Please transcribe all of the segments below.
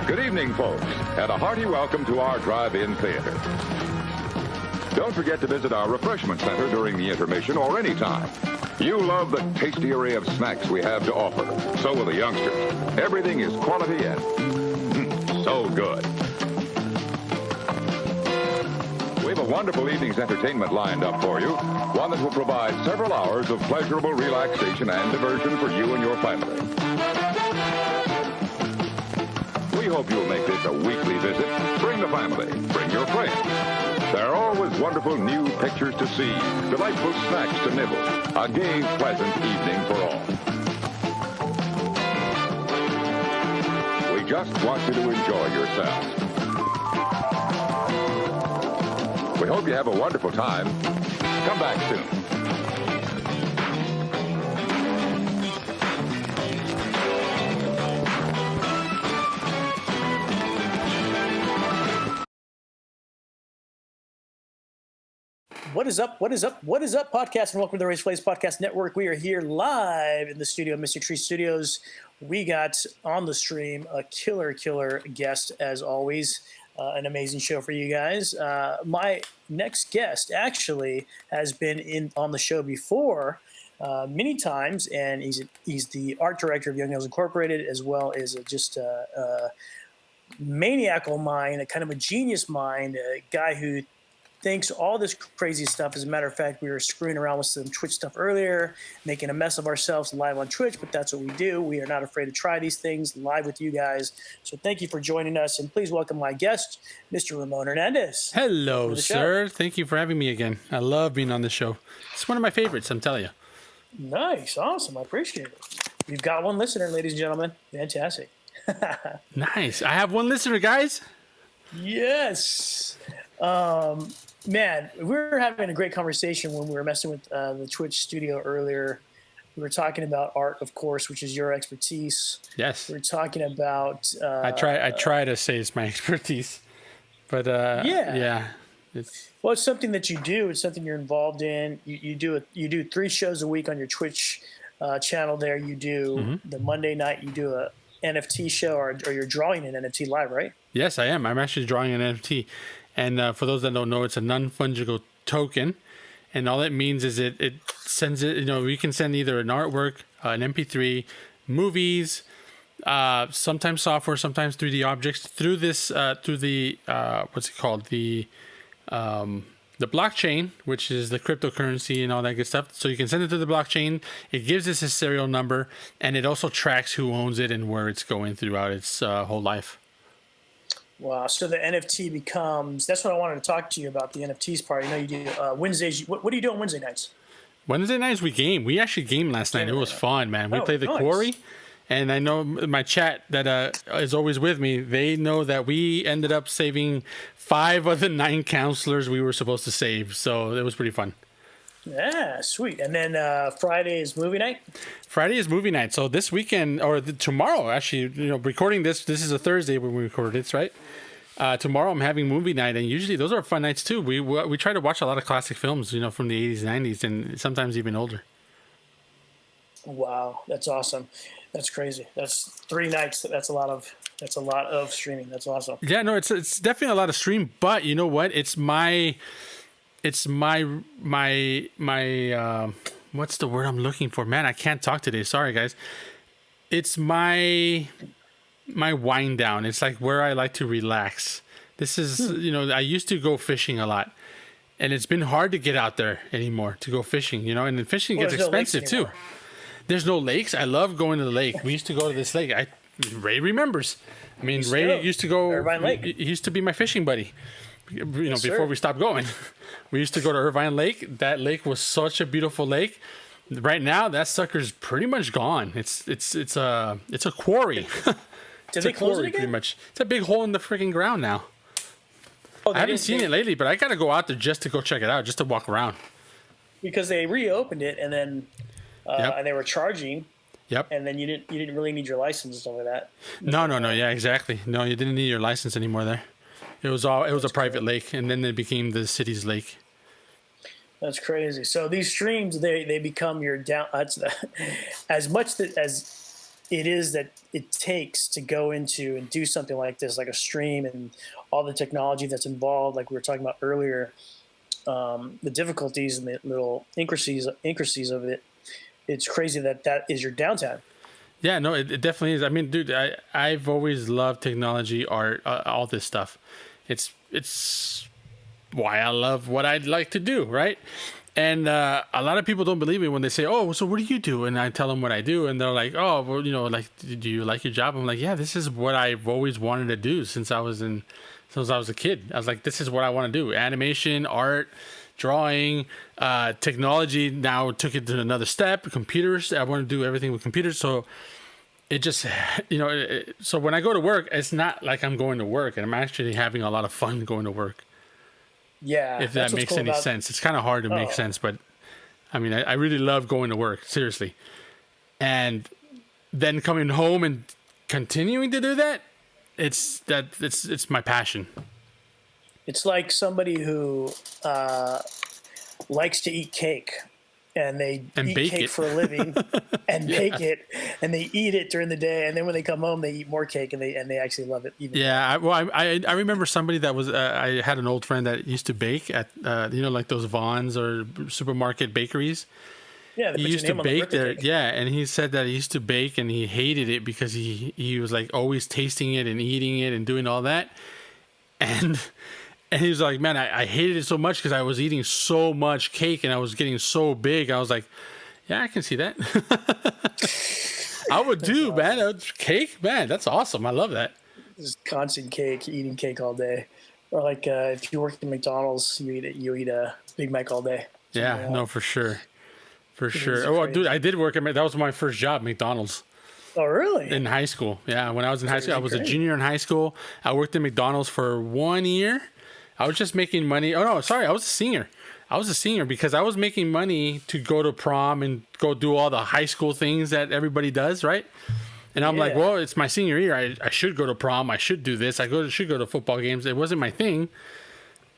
Good evening, folks, and a hearty welcome to our drive-in theater. Don't forget to visit our refreshment center during the intermission or anytime. You love the tasty array of snacks we have to offer. So will the youngsters. Everything is quality and so good. We have a wonderful evening's entertainment lined up for you, one that will provide several hours of pleasurable relaxation and diversion for you and your family. We hope you'll make this a weekly visit. Bring the family. Bring your friends. There are always wonderful new pictures to see, delightful snacks to nibble, a gay, pleasant evening for all. We just want you to enjoy yourselves. We hope you have a wonderful time. Come back soon. What is up? What is up? What is up, podcast? And welcome to the Race Plays Podcast Network. We are here live in the studio, Mystic Tree Studios. We got on the stream a killer guest, as always. An amazing show for you guys. My next guest actually has been on the show before many times, and he's the art director of Young Hills Incorporated, as well as just a maniacal mind, a kind of a genius mind, a guy who thinks all this crazy stuff. As a matter of fact, we were screwing around with some Twitch stuff earlier, making a mess of ourselves live on Twitch, but that's what we do. We are not afraid to try these things live with you guys. So thank you for joining us, and please welcome my guest, Mr. Ramon Hernandez. Hello, sir. Thank you for having me again. I love being on the show. It's one of my favorites, I'm telling you. Nice. Awesome. I appreciate it. We've got one listener, ladies and gentlemen. Fantastic. Nice. I have one listener, guys. Yes. Man, we were having a great conversation when we were messing with the Twitch studio earlier. We were talking about art, of course, which is your expertise. Yes. We were talking about... I try to say it's my expertise, but yeah. Well, it's something that you do. It's something you're involved in. You do 3 shows a week on your Twitch channel there. You do the Monday night, you do a NFT show, or you're drawing an NFT live, right? Yes, I am. I'm actually drawing an NFT. And for those that don't know, it's a non-fungible token. And all it means is it sends it, you can send either an artwork, an MP3, movies, sometimes software, sometimes 3D objects through this, through the, what's it called? The blockchain, which is the cryptocurrency and all that good stuff. So you can send it to the blockchain. It gives us a serial number, and it also tracks who owns it and where it's going throughout its whole life. Wow. So the NFT becomes, that's what I wanted to talk to you about, the NFTs part. I know you do Wednesdays. What do you do on Wednesday nights? Wednesday nights we game. We actually gamed last night. It was fun, man. We played the Quarry. And I know my chat that is always with me, they know that we ended up saving 5 of the 9 counselors we were supposed to save. So it was pretty fun. Yeah, sweet. And then Friday is movie night? Friday is movie night. So this weekend, or tomorrow, actually, recording this is a Thursday when we recorded this, right? Tomorrow I'm having movie night, and usually those are fun nights too. We try to watch a lot of classic films, from the 80s, 90s, and sometimes even older. Wow, that's awesome. That's crazy. That's 3 nights. That's a lot of streaming. That's awesome. Yeah, no, it's definitely a lot of stream, but you know what? It's my what's the word I'm looking for? Man, I can't talk today. Sorry, guys. It's my wind down. It's like where I like to relax. This is, I used to go fishing a lot, and it's been hard to get out there anymore to go fishing, and then fishing gets expensive too. There's no lakes. I love going to the lake. We used to go to this lake. Ray remembers. I mean, Ray used to go. Irvine Lake. He used to be my fishing buddy. Before we stopped going, we used to go to Irvine Lake. That lake was such a beautiful lake. Right now, that sucker's pretty much gone. It's a quarry. Did they close it again? Pretty much. It's a big hole in the freaking ground now. I haven't seen it lately, but I got to go out there just to go check it out, just to walk around. Because they reopened it, and then and they were charging. Yep. And then you didn't really need your license and stuff like that. No. Yeah, exactly. No, you didn't need your license anymore there. It was a private lake, and then it became the city's lake. That's crazy. So these streams, they become your down. As much as it is that it takes to go into and do something like this, like a stream, and all the technology that's involved, like we were talking about earlier, the difficulties and the little intricacies of it. It's crazy that is your downtime. Yeah, no, it definitely is. I mean, dude, I've always loved technology, art, all this stuff. It's why I love what I'd like to do, right? And a lot of people don't believe me when they say, "Oh, so what do you do?" And I tell them what I do, and they're like, "Oh, well, you know, like, do you like your job?" I'm like, "Yeah, this is what I've always wanted to do since I was a kid. I was like, this is what I want to do: animation, art, drawing, technology. Now took it to another step. Computers. I want to do everything with computers. So it just, so when I go to work, it's not like I'm going to work, and I'm actually having a lot of fun going to work. Yeah, If that makes any sense. It's kind of hard to make sense, but I mean, I really love going to work, seriously. And then coming home and continuing to do that, it's my passion. It's like somebody who likes to eat cake, and they eat cake for a living and bake it, and they eat it during the day, and then when they come home, they eat more cake, and they actually love it. Yeah, I remember somebody that was I had an old friend that used to bake at like those Vons or supermarket bakeries. Yeah, he used to bake there. Yeah, and he said that he used to bake and he hated it because he was like always tasting it and eating it and doing all that, and he was like, man, I hated it so much because I was eating so much cake and I was getting so big. I was like, yeah, I can see that. I would do, awesome. Man. Cake, man, that's awesome. I love that. Just constant cake, eating cake all day. Or like if you work at McDonald's, you eat a Big Mac all day. Yeah, no, for sure. For sure. Oh, dude, I did work at that was my first job, McDonald's. Oh, really? In high school. Yeah, when I was in high school, I was a junior in high school. I worked at McDonald's for 1 year. I was just making money. Oh, no, sorry. I was a senior. Because I was making money to go to prom and go do all the high school things that everybody does, right? And I'm like, well, it's my senior year. I should go to prom. I should do this. Should go to football games. It wasn't my thing.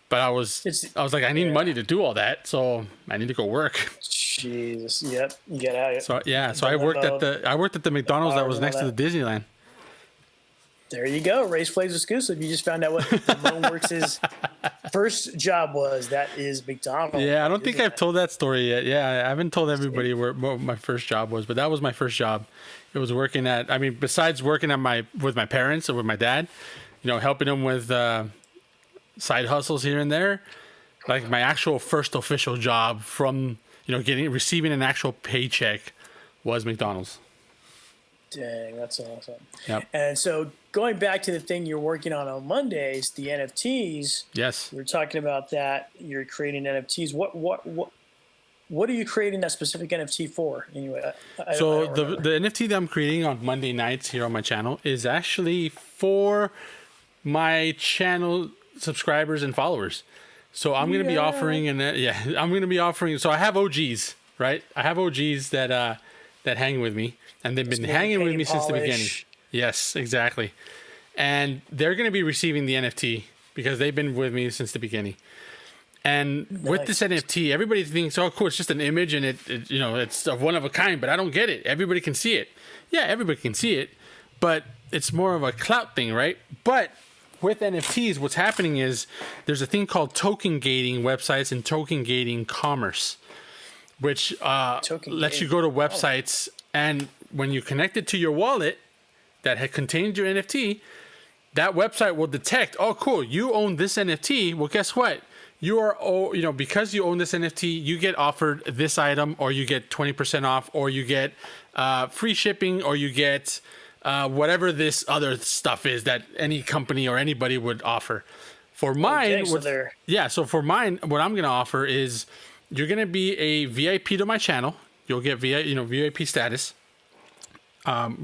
But I was like, I need money to do all that. So I need to go work. Jesus. Yep. You get out. So I worked at the McDonald's that was next to the Disneyland. There you go. Race Plays exclusive. You just found out what Ramonworks' first job was. That is McDonald's. Yeah, I don't think I've told that story yet. Yeah, I haven't told everybody what my first job was, but that was my first job. It was working at, besides working with my parents or with my dad, helping them with side hustles here and there, like my actual first official job from, receiving an actual paycheck was McDonald's. Dang, that's awesome. Yep. And so going back to the thing you're working on Mondays, the NFTs. Yes. We were talking about that. You're creating NFTs. What are you creating that specific NFT for? Anyway, so the NFT that I'm creating on Monday nights here on my channel is actually for my channel subscribers and followers. So I'm going to be offering, so I have OGs, right? I have OGs that hang with me, and they've been hanging with me since the beginning. Yes, exactly. And they're going to be receiving the NFT because they've been with me since the beginning. And with this NFT, everybody thinks, oh, cool, it's just an image and it's one of a kind, but I don't get it. Everybody can see it. Yeah, everybody can see it, but it's more of a clout thing, right? But with NFTs, what's happening is there's a thing called token gating websites and token gating commerce, which lets you go to websites, and when you connect it to your wallet that had contained your NFT, that website will detect, oh, cool, you own this NFT. Well, guess what? You are, because you own this NFT, you get offered this item, or you get 20% off, or you get free shipping, or you get whatever this other stuff is that any company or anybody would offer. For mine, so for mine, what I'm going to offer is you're going to be a VIP to my channel. You'll get VIP status,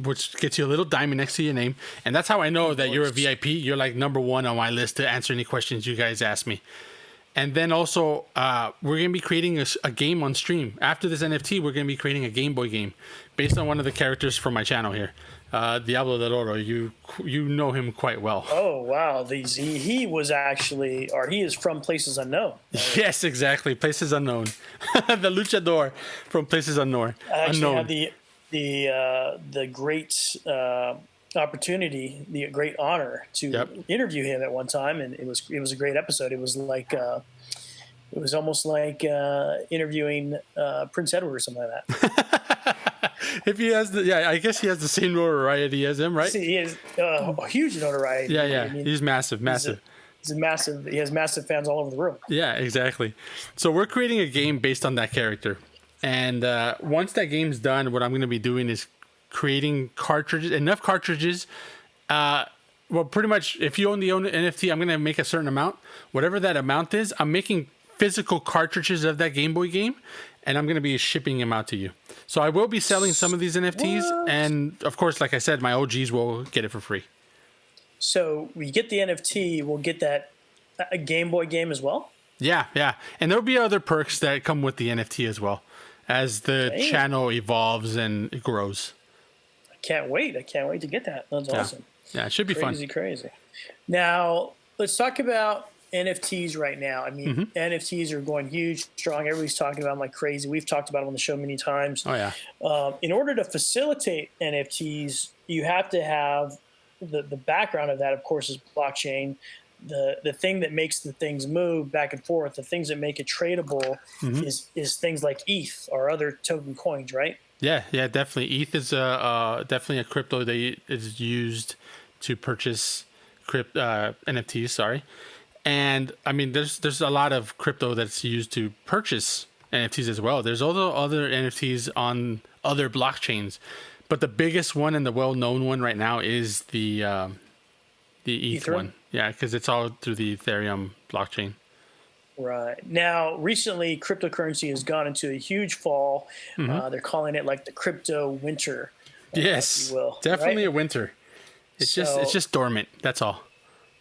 which gets you a little diamond next to your name. And that's how I know that you're a VIP. You're like number one on my list to answer any questions you guys ask me. And then also, we're going to be creating a game on stream. After this NFT, we're going to be creating a Game Boy game based on one of the characters from my channel here. Diablo del Oro, you know him quite well. Oh, wow. He was actually, or he is from Places Unknown. Right? Yes, exactly. Places Unknown. The luchador from Places Unknown. I actually had the great opportunity, the great honor to interview him at one time, and it was a great episode. It was like it was almost like interviewing Prince Edward or something like that. If he has I guess he has the same notoriety as him, right? He has a huge notoriety. Yeah. I mean, he's massive. He's massive. He has massive fans all over the room. Yeah, exactly. So we're creating a game based on that character, and once that game's done, what I'm going to be doing is creating enough cartridges. Well, pretty much, if you own the NFT, I'm going to make a certain amount. Whatever that amount is, I'm making physical cartridges of that Game Boy game, and I'm going to be shipping them out to you. So I will be selling some of these NFTs, and of course, like I said, my OGs will get it for free. So we get the NFT, we'll get that a Game Boy game as well? Yeah. And there'll be other perks that come with the NFT as well, as the channel evolves and it grows. I can't wait to get that. That's awesome. Yeah, it should be fun. Crazy. Now, let's talk about NFTs right now. I mean, NFTs are going huge, strong. Everybody's talking about them like crazy. We've talked about them on the show many times. Oh, yeah. In order to facilitate NFTs, you have to have the background of that, of course, is blockchain. The thing that makes the things move back and forth, the things that make it tradable is things like ETH or other token coins, right? Yeah, definitely. ETH is definitely a crypto that is used to purchase NFTs. Sorry, and I mean, there's a lot of crypto that's used to purchase NFTs as well. There's also other NFTs on other blockchains, but the biggest one and the well-known one right now is the ETH one. Yeah, because it's all through the Ethereum blockchain. Right. Now, recently, cryptocurrency has gone into a huge fall. They're calling it like the crypto winter. Yes, if you will, definitely right? a winter. It's just dormant. That's all.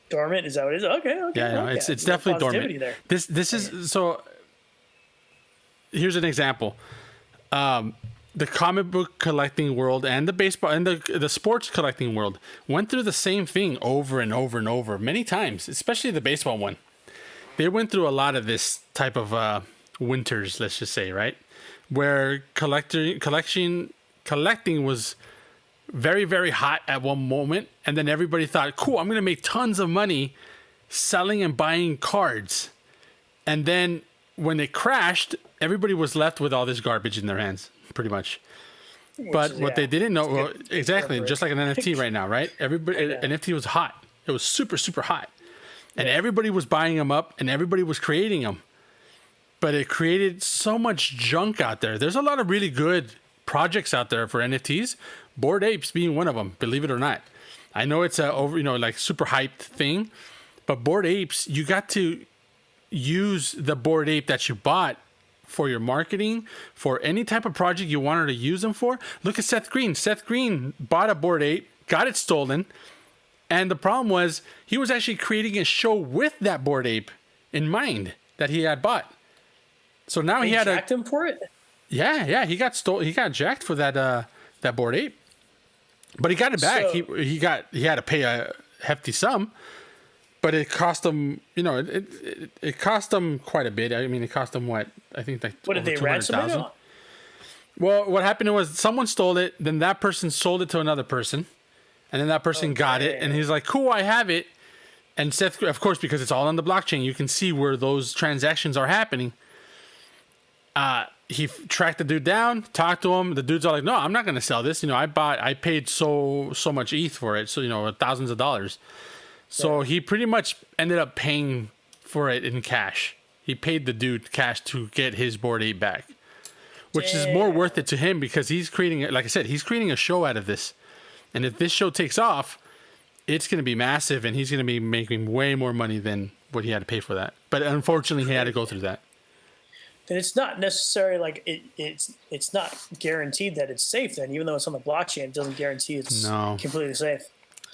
Dormant? Is that what it is? Okay. Yeah, no, it's definitely dormant. There. This is so. Here's an example. The comic book collecting world and the baseball and the sports collecting world went through the same thing over and over and over many times, especially the baseball one. They went through a lot of this type of winters, let's just say, right? Where collecting was very, very hot at one moment, and then everybody thought, cool, I'm going to make tons of money selling and buying cards. And then when it crashed, everybody was left with all this garbage in their hands, pretty much. But what they didn't know, well, exactly, just like an NFT right now, right? NFT was hot. It was super, super hot. And everybody was buying them up, and everybody was creating them. But it created so much junk out there. There's a lot of really good projects out there for NFTs. Bored Apes being one of them, believe it or not. I know it's a super hyped thing, but Bored Apes, you got to use the Bored Ape that you bought for your marketing, for any type of project you wanted to use them for. Look at Seth Green. Seth Green bought a Bored Ape, got it stolen, and the problem was he was actually creating a show with that Bored Ape in mind that he had bought. So now he had jacked him for it. Yeah, he got jacked for that Bored Ape, but he got it back. So, he had to pay a hefty sum, but it cost him. It cost him quite a bit. I mean, it cost him what did they ransom it? Well, what happened was someone stole it, then that person sold it to another person, and then that person got it, and he's like, "Cool, I have it." And Seth, of course, because it's all on the blockchain, you can see where those transactions are happening. He tracked the dude down, talked to him. The dude's all like, "No, I'm not going to sell this. I paid so much ETH for it. So, thousands of dollars." So he pretty much ended up paying for it in cash. He paid the dude cash to get his Bored Ape back, which is more worth it to him because he's creating, like I said, he's creating a show out of this. And if this show takes off, it's going to be massive, and he's going to be making way more money than what he had to pay for that. But unfortunately, he had to go through that. Then it's not necessarily like it's not guaranteed that it's safe. Then, even though it's on the blockchain, it doesn't guarantee it's completely safe.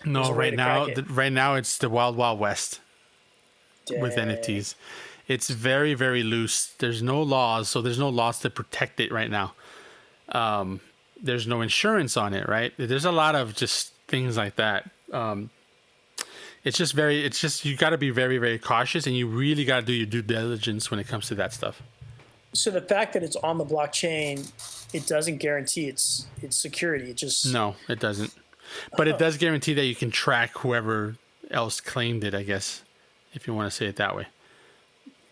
No, right now it's the wild west with NFTs. It's very, very loose. There's no laws, so there's no laws to protect it right now. There's no insurance on it, right? There's a lot of just things like that. It's just you got to be very, very cautious, and you really got to do your due diligence when it comes to that stuff. So the fact that it's on the blockchain, it doesn't guarantee its security. It just No, it doesn't. But it does guarantee that you can track whoever else claimed it, I guess, if you want to say it that way.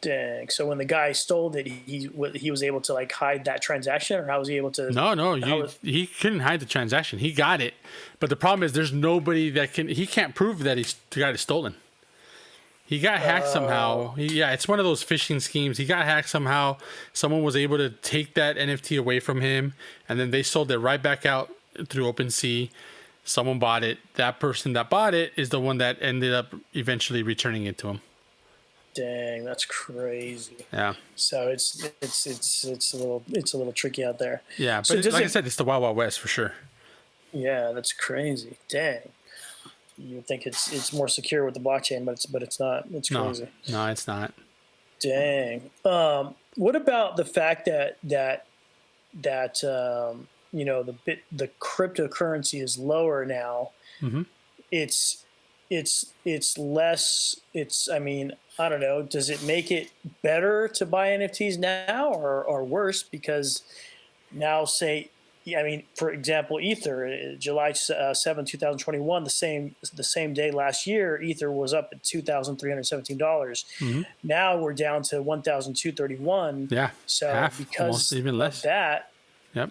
Dang. So when the guy stole it, he was able to like hide that transaction, or how was he able to? No, he couldn't hide the transaction. He got it, but the problem is there's nobody that can. He can't prove that the guy is stolen. He got hacked somehow. It's one of those phishing schemes. He got hacked somehow. Someone was able to take that NFT away from him, and then they sold it right back out through OpenSea. Someone bought it. That person that bought it is the one that ended up eventually returning it to him. Dang, that's crazy. Yeah. So it's a little tricky out there. Yeah, but So like I said, it's the Wild Wild West for sure. Yeah, that's crazy. Dang. You would think it's more secure with the blockchain, but it's not. It's crazy. No, it's not. Dang. What about the fact that the cryptocurrency is lower now? Mm-hmm. It's less. I mean, I don't know. Does it make it better to buy NFTs now or worse? Because now, for example, Ether, July 7, 2021, the same day last year, Ether was up at $2,317. Mm-hmm. Now we're down to $1,231. Yeah. So half, because even less. of that, yep.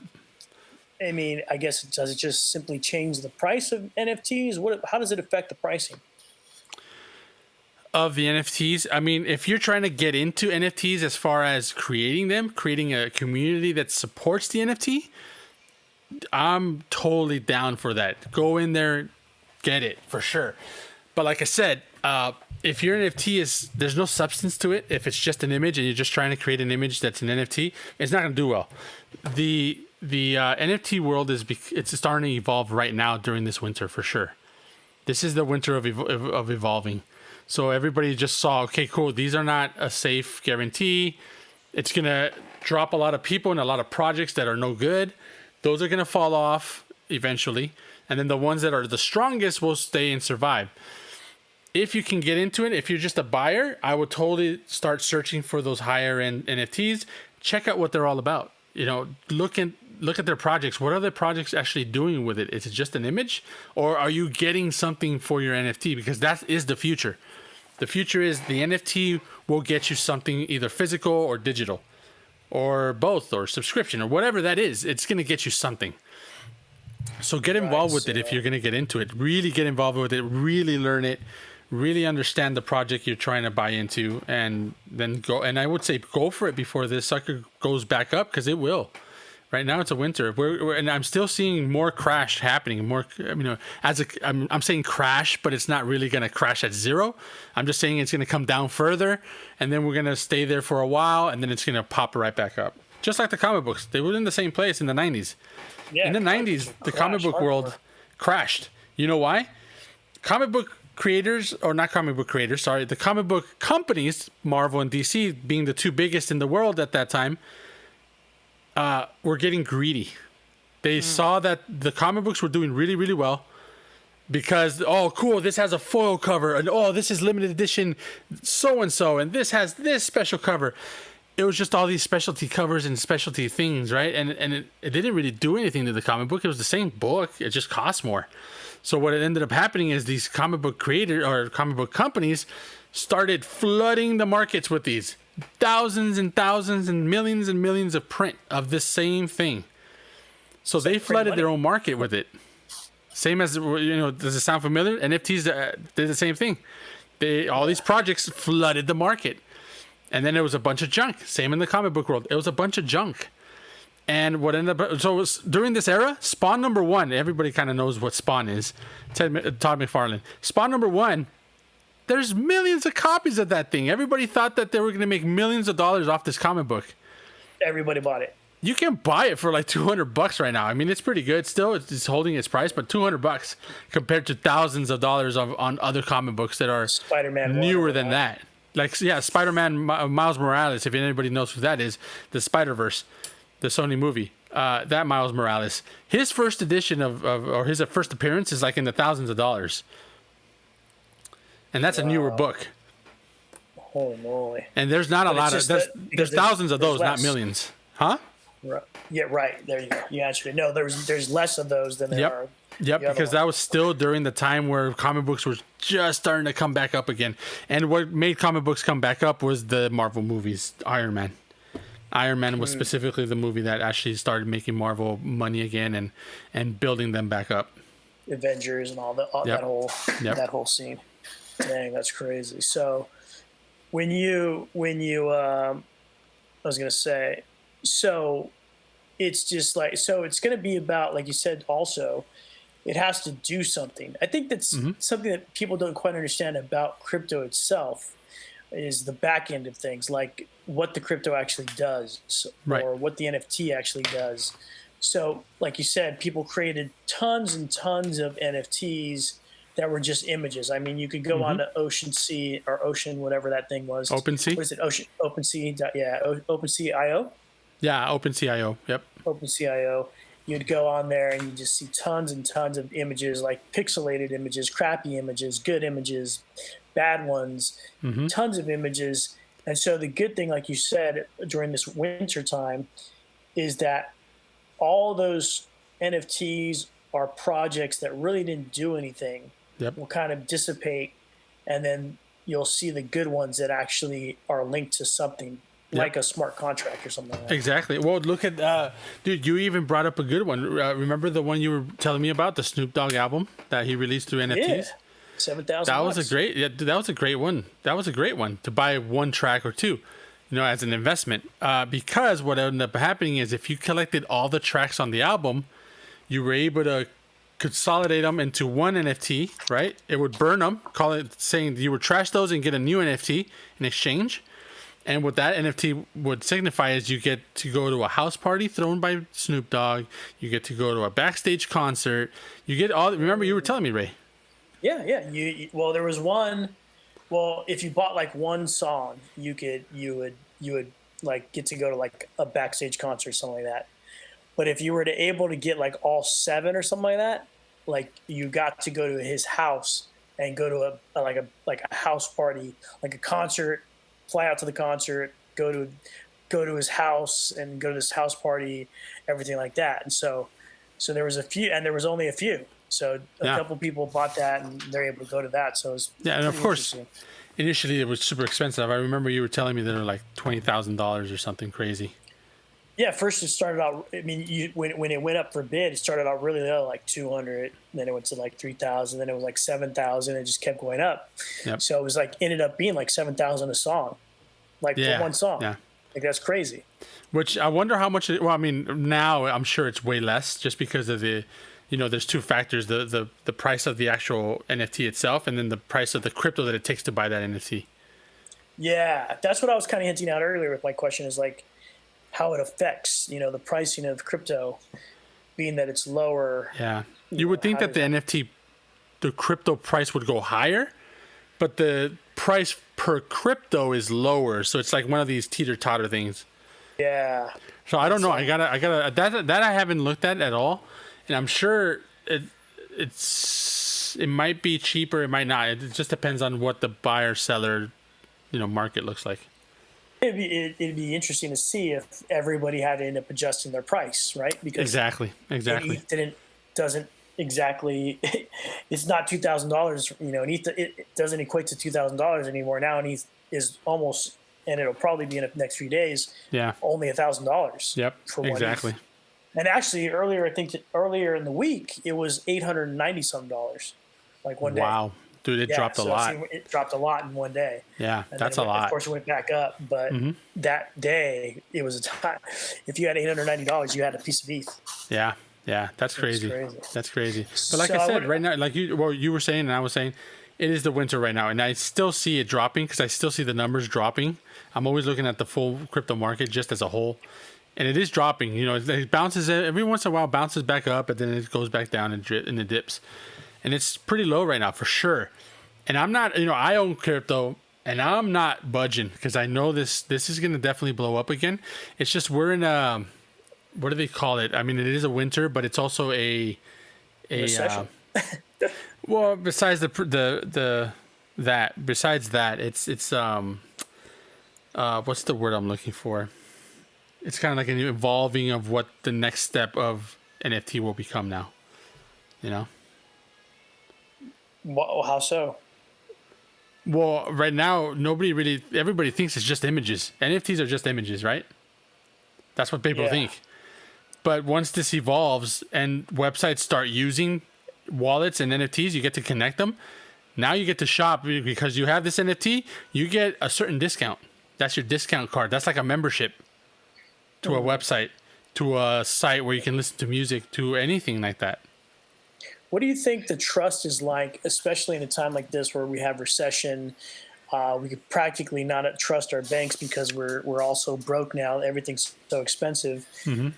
I mean, I guess does it just simply change the price of NFTs? How does it affect the pricing of the NFTs? I mean, if you're trying to get into NFTs as far as creating a community that supports the NFT, I'm totally down for that. Go in there, get it for sure. But like I said, if your NFT there's no substance to it, if it's just an image and you're just trying to create an image that's an NFT, it's not going to do well. The NFT world it's starting to evolve right now during this winter for sure. This is the winter of evolving. So everybody just saw, okay, cool. These are not a safe guarantee. It's going to drop a lot of people and a lot of projects that are no good. Those are going to fall off eventually. And then the ones that are the strongest will stay and survive. If you can get into it, if you're just a buyer, I would totally start searching for those higher end NFTs. Check out what they're all about. Look at their projects. What are their projects actually doing with it? Is it just an image, or are you getting something for your NFT? Because that is the future. The future is the NFT will get you something either physical or digital, or both, or subscription, or whatever that is. It's going to get you something. So get involved with it if you're going to get into it. Really get involved with it. Really learn it. Really understand the project you're trying to buy into, and then go. And I would say go for it before this sucker goes back up, because it will. Right now it's a winter. And I'm still seeing more crash happening. More, I'm saying crash, but it's not really going to crash at zero. I'm just saying it's going to come down further, and then we're going to stay there for a while, and then it's going to pop right back up. Just like the comic books, they were in the same place in the 90s. Yeah, in the 90s, the comic book world crashed. You know why? The comic book companies, Marvel and DC being the two biggest in the world at that time, were getting greedy. They saw that the comic books were doing really, really well because, oh, cool, this has a foil cover, and oh, this is limited edition so-and-so, and this has this special cover. It was just all these specialty covers and specialty things, right? And it didn't really do anything to the comic book. It was the same book. It just cost more. So what it ended up happening is these comic book creators or comic book companies started flooding the markets with these thousands and thousands and millions of print of this same thing. So they flooded their own market with it. Same as, does it sound familiar? NFTs did the same thing. All these projects flooded the market. And then it was a bunch of junk. Same in the comic book world. It was a bunch of junk. And what ended up... So during this era, Spawn number 1, everybody kind of knows what Spawn is. Todd McFarlane. Spawn number 1, there's millions of copies of that thing. Everybody thought that they were going to make millions of dollars off this comic book. Everybody bought it. You can buy it for like $200 right now. I mean, it's pretty good still. It's holding its price, but $200 compared to thousands of dollars on other comic books that are Spider-Man newer than that. Like, yeah, Spider-Man Miles Morales, if anybody knows who that is, the Spider-Verse, the Sony movie, that Miles Morales. His first edition or his first appearance is like in the thousands of dollars. And that's a newer book. Holy moly! And there's not a lot of there's thousands of those, not millions, huh? Right. Yeah, right. There you go. You answered it. No, there's less of those than there are. Yep, because that was still during the time where comic books were just starting to come back up again. And what made comic books come back up was the Marvel movies, Iron Man. Iron Man was specifically the movie that actually started making Marvel money again and building them back up. Avengers and that whole scene. Dang, that's crazy. So when you I was gonna say, so it's just like, so it's gonna be about, like you said, also it has to do something. I think that's something that people don't quite understand about crypto itself is the back end of things, like what the crypto actually does, or what the NFT actually does. So, like you said, people created tons and tons of NFTs that were just images. I mean, you could go on to OceanSea or Ocean, whatever that thing was. OpenSea? What is it? OpenSea. Yeah, OpenSea.io. Yeah, OpenSea.io. Yep. OpenSea.io. You'd go on there and you just see tons and tons of images, like pixelated images, crappy images, good images, bad ones, tons of images. And so the good thing, like you said, during this winter time, is that all those NFTs are projects that really didn't do anything. Will kind of dissipate, and then you'll see the good ones that actually are linked to something. Like a smart contract or something like that. Exactly. Well, look at, dude, you even brought up a good one. Remember the one you were telling me about, the Snoop Dogg album that he released through NFTs? Yeah. 7,000. That was a great, that was a great one. That was a great one to buy one track or two, as an investment. Because what ended up happening is if you collected all the tracks on the album, you were able to consolidate them into one NFT, right? It would burn them, saying you would trash those and get a new NFT in exchange. And what that NFT would signify is you get to go to a house party thrown by Snoop Dogg. You get to go to a backstage concert. You get all. Remember, you were telling me, Ray. Yeah. Well, there was one. Well, if you bought like one song, you would like get to go to like a backstage concert or something like that. But if you were able to get like all 7 or something like that, like you got to go to his house and go to a house party, like a concert. Fly out to the concert, go to his house and go to this house party, everything like that. And so there was a few, and there was only a few. So a couple people bought that and they're able to go to that. So it was and of course, initially it was super expensive. I remember you were telling me they were like $20,000 or something crazy. Yeah, first it started out. I mean, when it went up for bid, it started out really low, like 200. Then it went to like 3,000. Then it was like 7,000. It just kept going up. Yep. So it was like ended up being like 7,000 a song, for one song. Yeah, like that's crazy. Which I wonder how much. Well, I mean, now I'm sure it's way less, just because of the, there's two factors: the price of the actual NFT itself, and then the price of the crypto that it takes to buy that NFT. Yeah, that's what I was kind of hinting at earlier with my question. Is like how it affects, the pricing of crypto, being that it's lower. Yeah. You would think that the crypto price would go higher, but the price per crypto is lower. So it's like one of these teeter-totter things. Yeah. So I don't know. I gotta, that I haven't looked at all. And I'm sure it might be cheaper. It might not. It just depends on what the buyer seller, market looks like. It'd be interesting to see if everybody had to end up adjusting their price, right? Because exactly. It doesn't exactly. It's not $2,000, and ETH, it doesn't equate to $2,000 anymore now, and ETH is almost, and it'll probably be in the next few days. Yeah, only $1,000. Yep, for exactly. ETH. And actually, earlier in the week, it was $890 some, like one day. Wow. Dude, it dropped a lot. It dropped a lot in one day. Yeah, that's a lot. Of course, it went back up, but that day, it was a time. If you had $890, you had a piece of ETH. Yeah, that's crazy. That's crazy. But like I said, right now, like you were saying and I was saying, it is the winter right now, and I still see it dropping because I still see the numbers dropping. I'm always looking at the full crypto market just as a whole, and it is dropping. It bounces every once in a while, bounces back up, and then it goes back down and it dips. And it's pretty low right now for sure. And I'm not, I own crypto and I'm not budging because I know this is going to definitely blow up again. It's just we're in a, what do they call it? I mean, it is a winter, but it's also a recession. Well, besides besides that, it's what's the word I'm looking for? It's kind of like an evolving of what the next step of NFT will become now. You know? How so? Well, right now, everybody thinks it's just images. NFTs are just images, right? That's what people think. But once this evolves and websites start using wallets and NFTs, you get to connect them. Now you get to shop because you have this NFT, you get a certain discount. That's your discount card. That's like a membership to a website, to a site where you can listen to music, to anything like that. What do you think the trust is like, especially in a time like this where we have recession? We could practically not trust our banks because we're all so broke now. Everything's so expensive. Mm-hmm.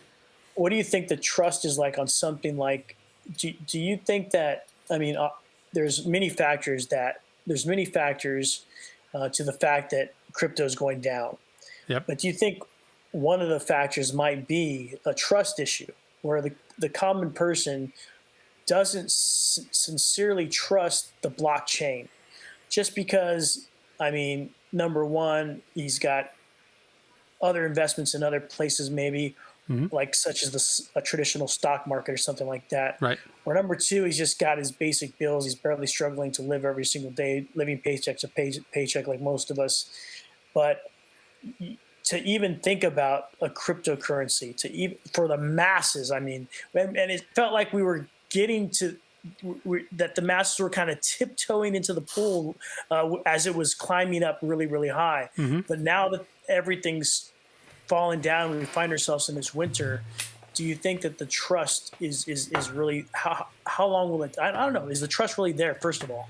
What do you think the trust is like on something like? Do you think that? I mean, there's many factors to the fact that crypto is going down. Yep. But do you think one of the factors might be a trust issue, where the common person doesn't sincerely trust the blockchain, just because, I mean, number one, he's got other investments in other places, maybe like such as a traditional stock market or something like that. Right. Or number two, he's just got his basic bills. He's barely struggling to live every single day, living paycheck to paycheck like most of us. But to even think about a cryptocurrency, for the masses, I mean, and it felt like we were getting to that the masses were kind of tiptoeing into the pool as it was climbing up really, really high. Mm-hmm. But now that everything's fallen down, we find ourselves in this winter. Do you think that the trust is really how long will it? I don't know. Is the trust really there? First of all,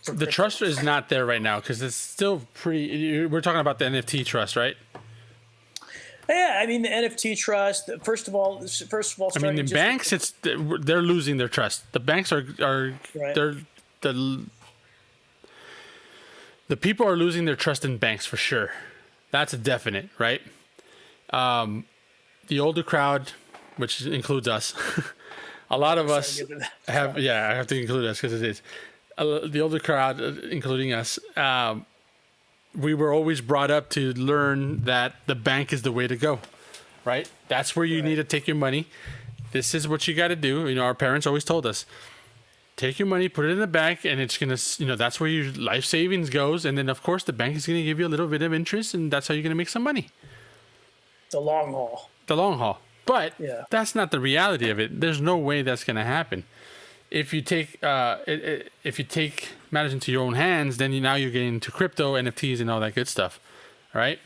the trust is not there right now because it's still pretty. We're talking about the NFT trust, right? Yeah, I mean the NFT trust. First of all, I mean the banks. They're losing their trust. The banks are right. The people are losing their trust in banks for sure. That's a definite, right? The older crowd, which includes us, a lot of us have. Yeah, I have to include us because it is the older crowd, including us. We were always brought up to learn that the bank is the way to go, right? That's where you need to take your money. This is what you got to do. You know, our parents always told us, take your money, put it in the bank, and it's going to, that's where your life savings goes. And then, of course, the bank is going to give you a little bit of interest, and that's how you're going to make some money. The long haul. But that's not the reality of it. There's no way that's going to happen. If you take matters into your own hands, then now you're getting into crypto, NFTs, and all that good stuff, right?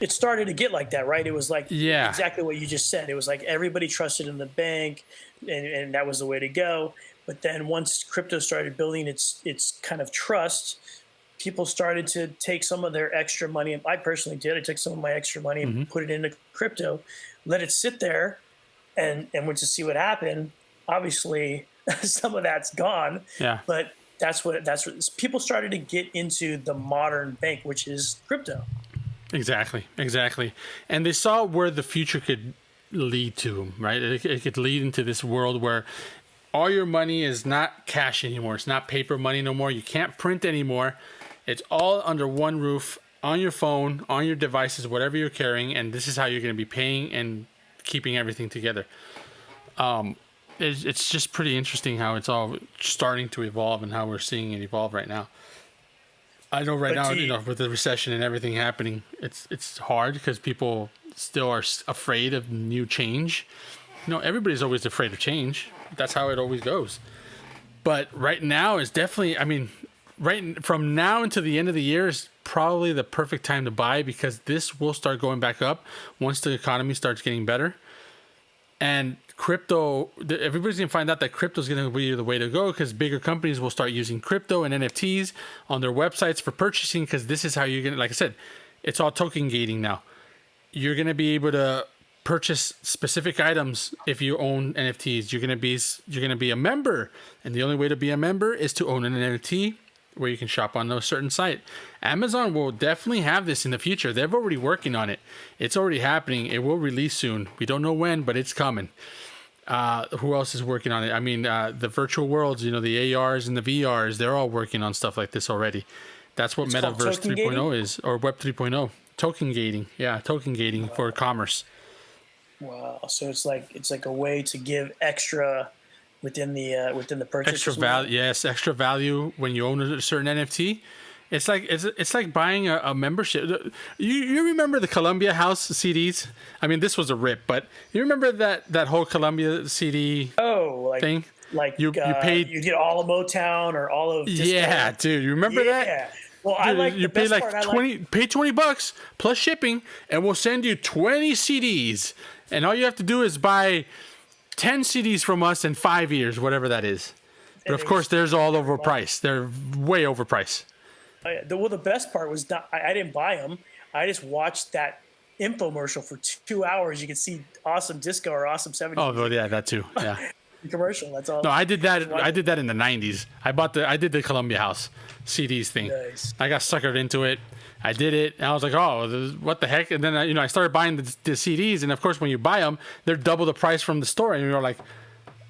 It started to get like that, right? It was like exactly what you just said. It was like everybody trusted in the bank, and that was the way to go. But then once crypto started building its kind of trust, people started to take some of their extra money. And I personally did. I took some of my extra money and put it into crypto, let it sit there, and went to see what happened. Obviously, some of that's gone. Yeah. But that's what people started to get into the modern bank, which is crypto. Exactly. And they saw where the future could lead to, right? It could lead into this world where all your money is not cash anymore. It's not paper money no more. You can't print anymore. It's all under one roof, on your phone, on your devices, whatever you're carrying, and this is how you're going to be paying and keeping everything together. It's just pretty interesting how it's all starting to evolve and how we're seeing it evolve right now. I know now, with the recession and everything happening, it's hard because people still are afraid of new change. Everybody's always afraid of change. That's how it always goes. But right now is definitely, right from now until the end of the year is probably the perfect time to buy because this will start going back up once the economy starts getting better. And crypto, everybody's going to find out that crypto is going to be the way to go because bigger companies will start using crypto and NFTs on their websites for purchasing because this is how you're going to, like I said, it's all token gating now. You're going to be able to purchase specific items if you own NFTs. You're going to be a member, and the only way to be a member is to own an NFT where you can shop on a certain site. Amazon will definitely have this in the future. They're already working on it. It's already happening. It will release soon. We don't know when, but it's coming. Who else is working on it? The virtual worlds, the ARs and the VRs, they're all working on stuff like this already. That's what Metaverse 3.0 is, or Web 3.0. Token gating. Yeah, token gating for commerce. Wow. So it's like a way to give extra within the purchase. Extra value. Yes, extra value when you own a certain NFT. It's like buying a membership. You remember the Columbia House CDs? I mean, this was a rip, but you remember that whole Columbia CD thing? Like you paid, you get all of Motown or all of Disco. Yeah, dude, you remember that? Well, dude, I like you the pay best like part, 20, pay $20 plus shipping, and we'll send you 20 CDs, and all you have to do is buy 10 CDs from us in 5 years, whatever that is. But of course, they're all overpriced. They're way overpriced. Well, the best part was I didn't buy them. I just watched that infomercial for 2 hours. You could see awesome disco or awesome 70s. Oh, well, yeah, that too. Yeah. Commercial. That's all. No, I did that. I did that in the 90s. I did the Columbia House CDs thing. Nice. I got suckered into it. I did it, and I was like, "Oh, what the heck?" And then I started buying the CDs, and of course, when you buy them, they're double the price from the store, and you're like,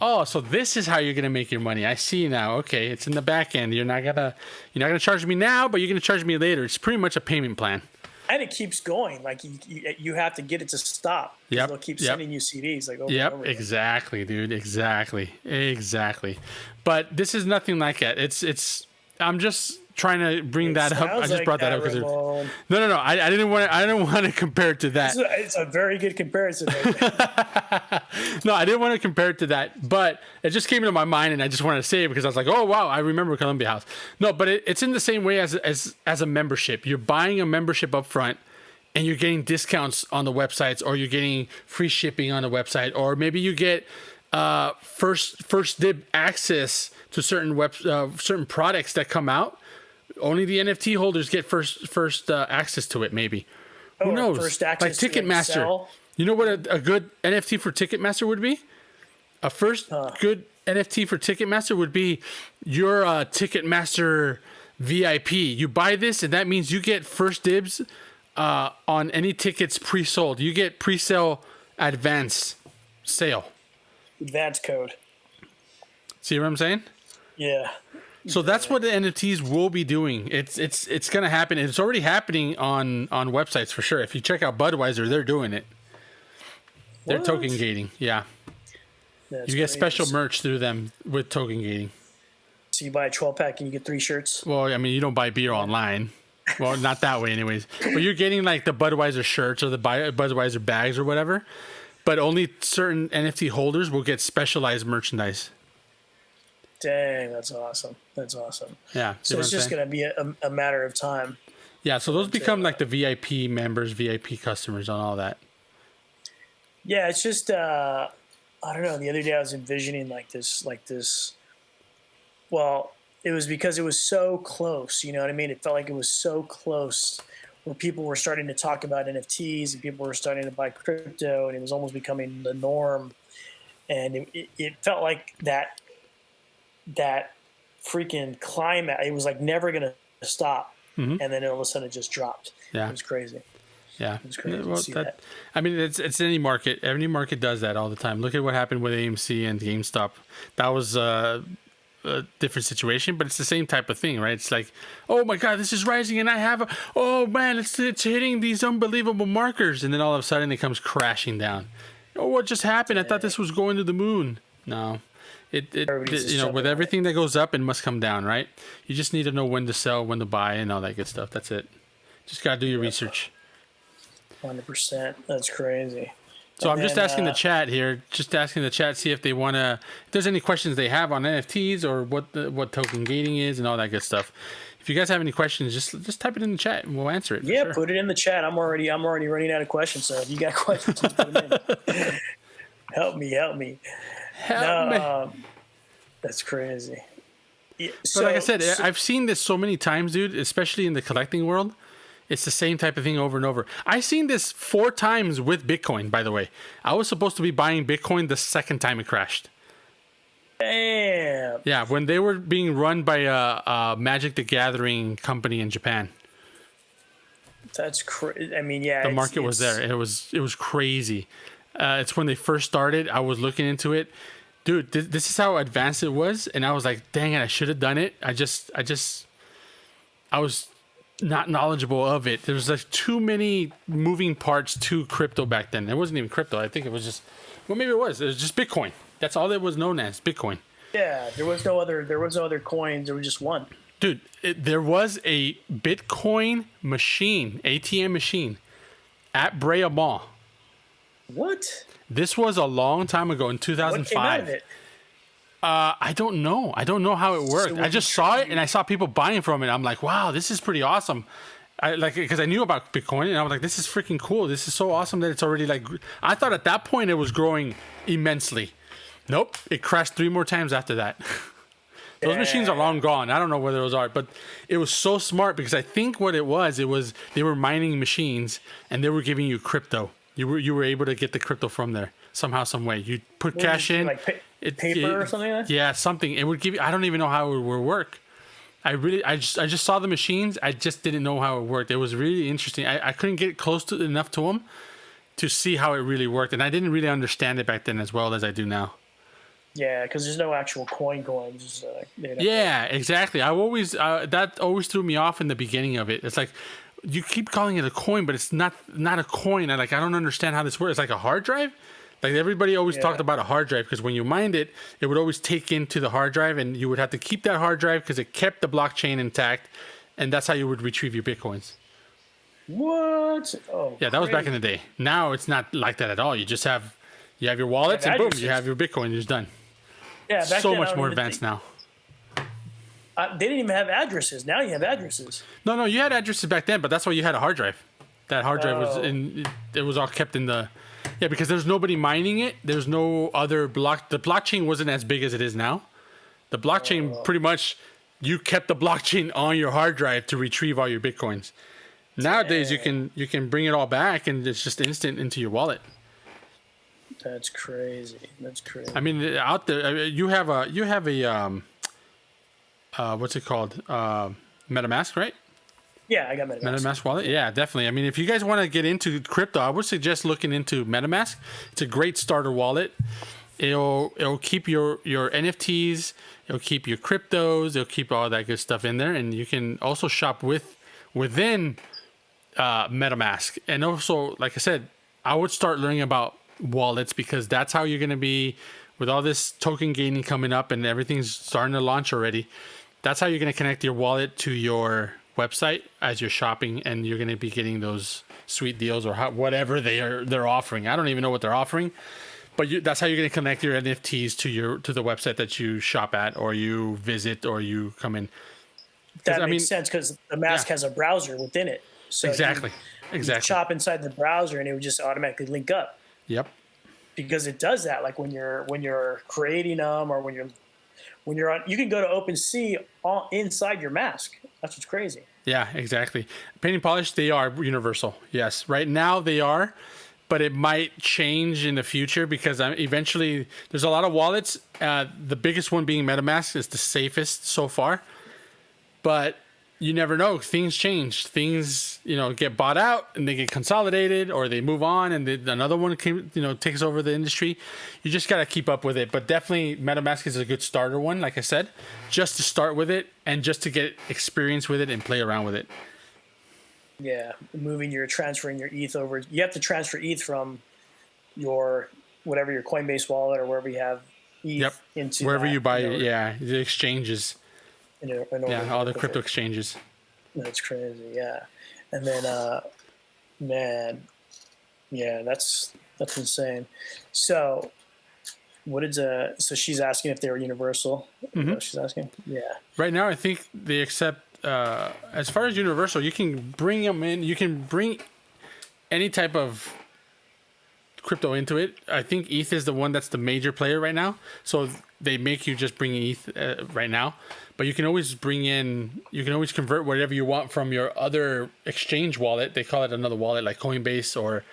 "Oh, so this is how you're gonna make your money." I see now. Okay, it's in the back end. You're not gonna charge me now, but you're gonna charge me later. It's pretty much a payment plan. And it keeps going. Like you have to get it to stop. Yep. They'll keep sending you CDs like over Yep. and over again. Exactly, dude. Exactly. But this is nothing like that. It's. I'm just trying to bring that up. I just brought that up because no. I didn't want to compare it to that. It's a very good comparison. No, I didn't want to compare it to that, but it just came into my mind, and I just wanted to say it because I was like, oh wow, I remember Columbia House. No, but it's in the same way as a membership. You're buying a membership up front, and you're getting discounts on the websites, or you're getting free shipping on the website, or maybe you get first dib access to certain products that come out. Only the NFT holders get first access to it. Maybe. Who knows? First access like Ticketmaster. You know what a good NFT for Ticketmaster would be? A good NFT for Ticketmaster would be your Ticketmaster VIP. You buy this, and that means you get first dibs on any tickets pre-sold. You get pre-sale advance sale. Advance code. See what I'm saying? Yeah. So that's what the NFTs will be doing. It's going to happen. It's already happening on websites for sure. If you check out Budweiser, they're doing it. They're token gating. Yeah. You get special merch through them with token gating. So you buy a 12-pack and you get 3 shirts? Well, I mean, you don't buy beer online. Well, not that way anyways. But you're getting like the Budweiser shirts or the Budweiser bags or whatever. But only certain NFT holders will get specialized merchandise. Dang, that's awesome. Yeah. So it's just going to be a matter of time. Yeah, so those become like the VIP members, VIP customers on all that. Yeah, it's just, I don't know. The other day I was envisioning like this. Well, it was because it was so close. You know what I mean? It felt like it was so close where people were starting to talk about NFTs and people were starting to buy crypto, and it was almost becoming the norm. And it felt like that freaking climate, it was like never going to stop. Mm-hmm. And then all of a sudden it just dropped. Yeah. It was crazy. Yeah. It was crazy to see that. I mean, it's any market. Any market does that all the time. Look at what happened with AMC and GameStop. That was a different situation, but it's the same type of thing, right? It's like, oh my God, this is rising, and I have oh man, it's hitting these unbelievable markers, and then all of a sudden it comes crashing down. Oh, what just happened? I thought this was going to the moon. No. It with everything that goes up, it must come down, right? You just need to know when to sell, when to buy, and all that good stuff. That's it. Just gotta do your research. 100%. That's crazy. So I'm just asking the chat here. Just asking the chat, see if they want to. If there's any questions they have on NFTs or what token gating is and all that good stuff. If you guys have any questions, just type it in the chat and we'll answer it. Yeah, sure. Put it in the chat. I'm already running out of questions. So if you got questions, just put them in. Help me. That's crazy. Yeah, but like I said, I've seen this so many times, dude, especially in the collecting world. It's the same type of thing over and over. I've seen this 4 times with Bitcoin, by the way. I was supposed to be buying Bitcoin the second time it crashed. Damn. Yeah, when they were being run by a Magic the Gathering company in Japan. That's crazy. I mean, yeah. The market was there. It was crazy. It's when they first started. I was looking into it. Dude, this is how advanced it was. And I was like, dang it, I should have done it. I was not knowledgeable of it. There was like too many moving parts to crypto back then. It wasn't even crypto. I think it was just, well, maybe it was just Bitcoin. That's all it was known as, Bitcoin. Yeah, there was no other coins. There was just one. Dude, there was a Bitcoin machine, ATM machine, at Brea Mall. What? This was a long time ago in 2005. What came out of it? I don't know. I don't know how it worked. So I just saw it and I saw people buying from it. I'm like, wow, this is pretty awesome. Because I knew about Bitcoin and I was like, this is freaking cool. This is so awesome that it's already like. I thought at that point it was growing immensely. Nope, it crashed 3 more times after that. Those machines are long gone. I don't know where those are, but it was so smart because I think what it was they were mining machines and they were giving you crypto. You were able to get the crypto from there somehow, some way. You put cash in, like paper or something like that? Yeah, something. It would give you. I don't even know how it would work. I just saw the machines. I just didn't know how it worked. It was really interesting. I couldn't get close to enough to them to see how it really worked, and I didn't really understand it back then as well as I do now. Yeah, because there's no actual coins. Yeah, exactly. I always that always threw me off in the beginning of it. It's like you keep calling it a coin, but it's not a coin. I don't understand how this works. It's like a hard drive. Like everybody always talked about a hard drive because when you mined it, it would always take into the hard drive, and you would have to keep that hard drive because it kept the blockchain intact, and that's how you would retrieve your bitcoins. What? Oh, yeah, that was back in the day. Now it's not like that at all. You have your wallets, and boom, you have your bitcoin. It's done. Yeah, back so then, much more advanced now. They didn't even have addresses. Now you have addresses. No, you had addresses back then, but that's why you had a hard drive. That hard drive was it was all kept in the. Yeah, because there's nobody mining it. There's no other the blockchain wasn't as big as it is now. The blockchain pretty much you kept the blockchain on your hard drive to retrieve all your bitcoins. Nowadays you can bring it all back and it's just instant into your wallet. That's crazy. I mean, out there you have a what's it called? MetaMask, right? Yeah, I got MetaMask. MetaMask wallet? Yeah, definitely. I mean, if you guys want to get into crypto, I would suggest looking into MetaMask. It's a great starter wallet. It'll keep your NFTs, it'll keep your cryptos, it'll keep all that good stuff in there, and you can also shop within MetaMask. And also, like I said, I would start learning about wallets because that's how you're going to be with all this token gaining coming up and everything's starting to launch already. That's how you're going to connect your wallet to your website as you're shopping, and you're going to be getting those sweet deals or whatever they're offering. I don't even know what they're offering, but that's how you're going to connect your NFTs to the website that you shop at or you visit or you come in. That makes sense because the mask has a browser within it. So exactly. You shop inside the browser and it would just automatically link up. Yep. Because it does that, like when you're creating them or when you're on, you can go to OpenSea inside your mask. That's what's crazy. Yeah, exactly. Paint and polish, they are universal. Yes, right now they are, but it might change in the future because eventually there's a lot of wallets. The biggest one being MetaMask is the safest so far, but you never know. Things change. Things, get bought out and they get consolidated or they move on and another one takes over the industry. You just got to keep up with it. But definitely MetaMask is a good starter one, like I said, just to start with it and just to get experience with it and play around with it. Yeah, transferring your ETH over. You have to transfer ETH from your Coinbase wallet or wherever you have ETH into wherever you buy it. Yeah, the exchanges. All the crypto exchanges. That's crazy, yeah. And then, that's insane. So, so she's asking if they were universal. Mm-hmm. She's asking, yeah. Right now, I think they accept. As far as universal, you can bring them in. You can bring any type of crypto into it. I think ETH is the one that's the major player right now. So they make you just bring ETH right now. But you can always convert whatever you want from your other exchange wallet. They call it another wallet like Coinbase or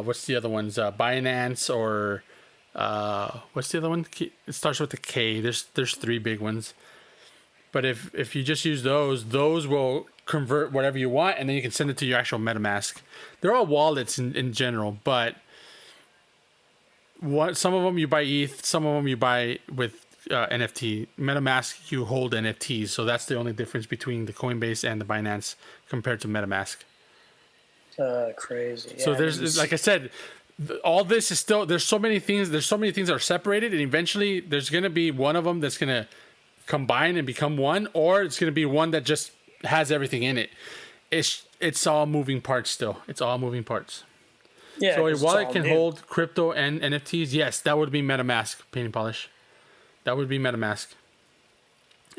what's the other ones? Binance or what's the other one? It starts with a K. There's 3 big ones. But if you just use those will convert whatever you want, and then you can send it to your actual MetaMask. They're all wallets in general, but some of them you buy ETH, some of them you buy with NFT. MetaMask, you hold NFTs, so that's the only difference between the Coinbase and the Binance compared to MetaMask. Crazy. Yeah, So there's, like I said, all this is still, there's so many things that are separated, and eventually there's going to be one of them that's going to combine and become one, or it's going to be one that just has everything in it. It's all moving parts still. It's all moving parts. Yeah. So a wallet can hold crypto and NFTs. Yes, that would be MetaMask, Paint and Polish. That would be MetaMask.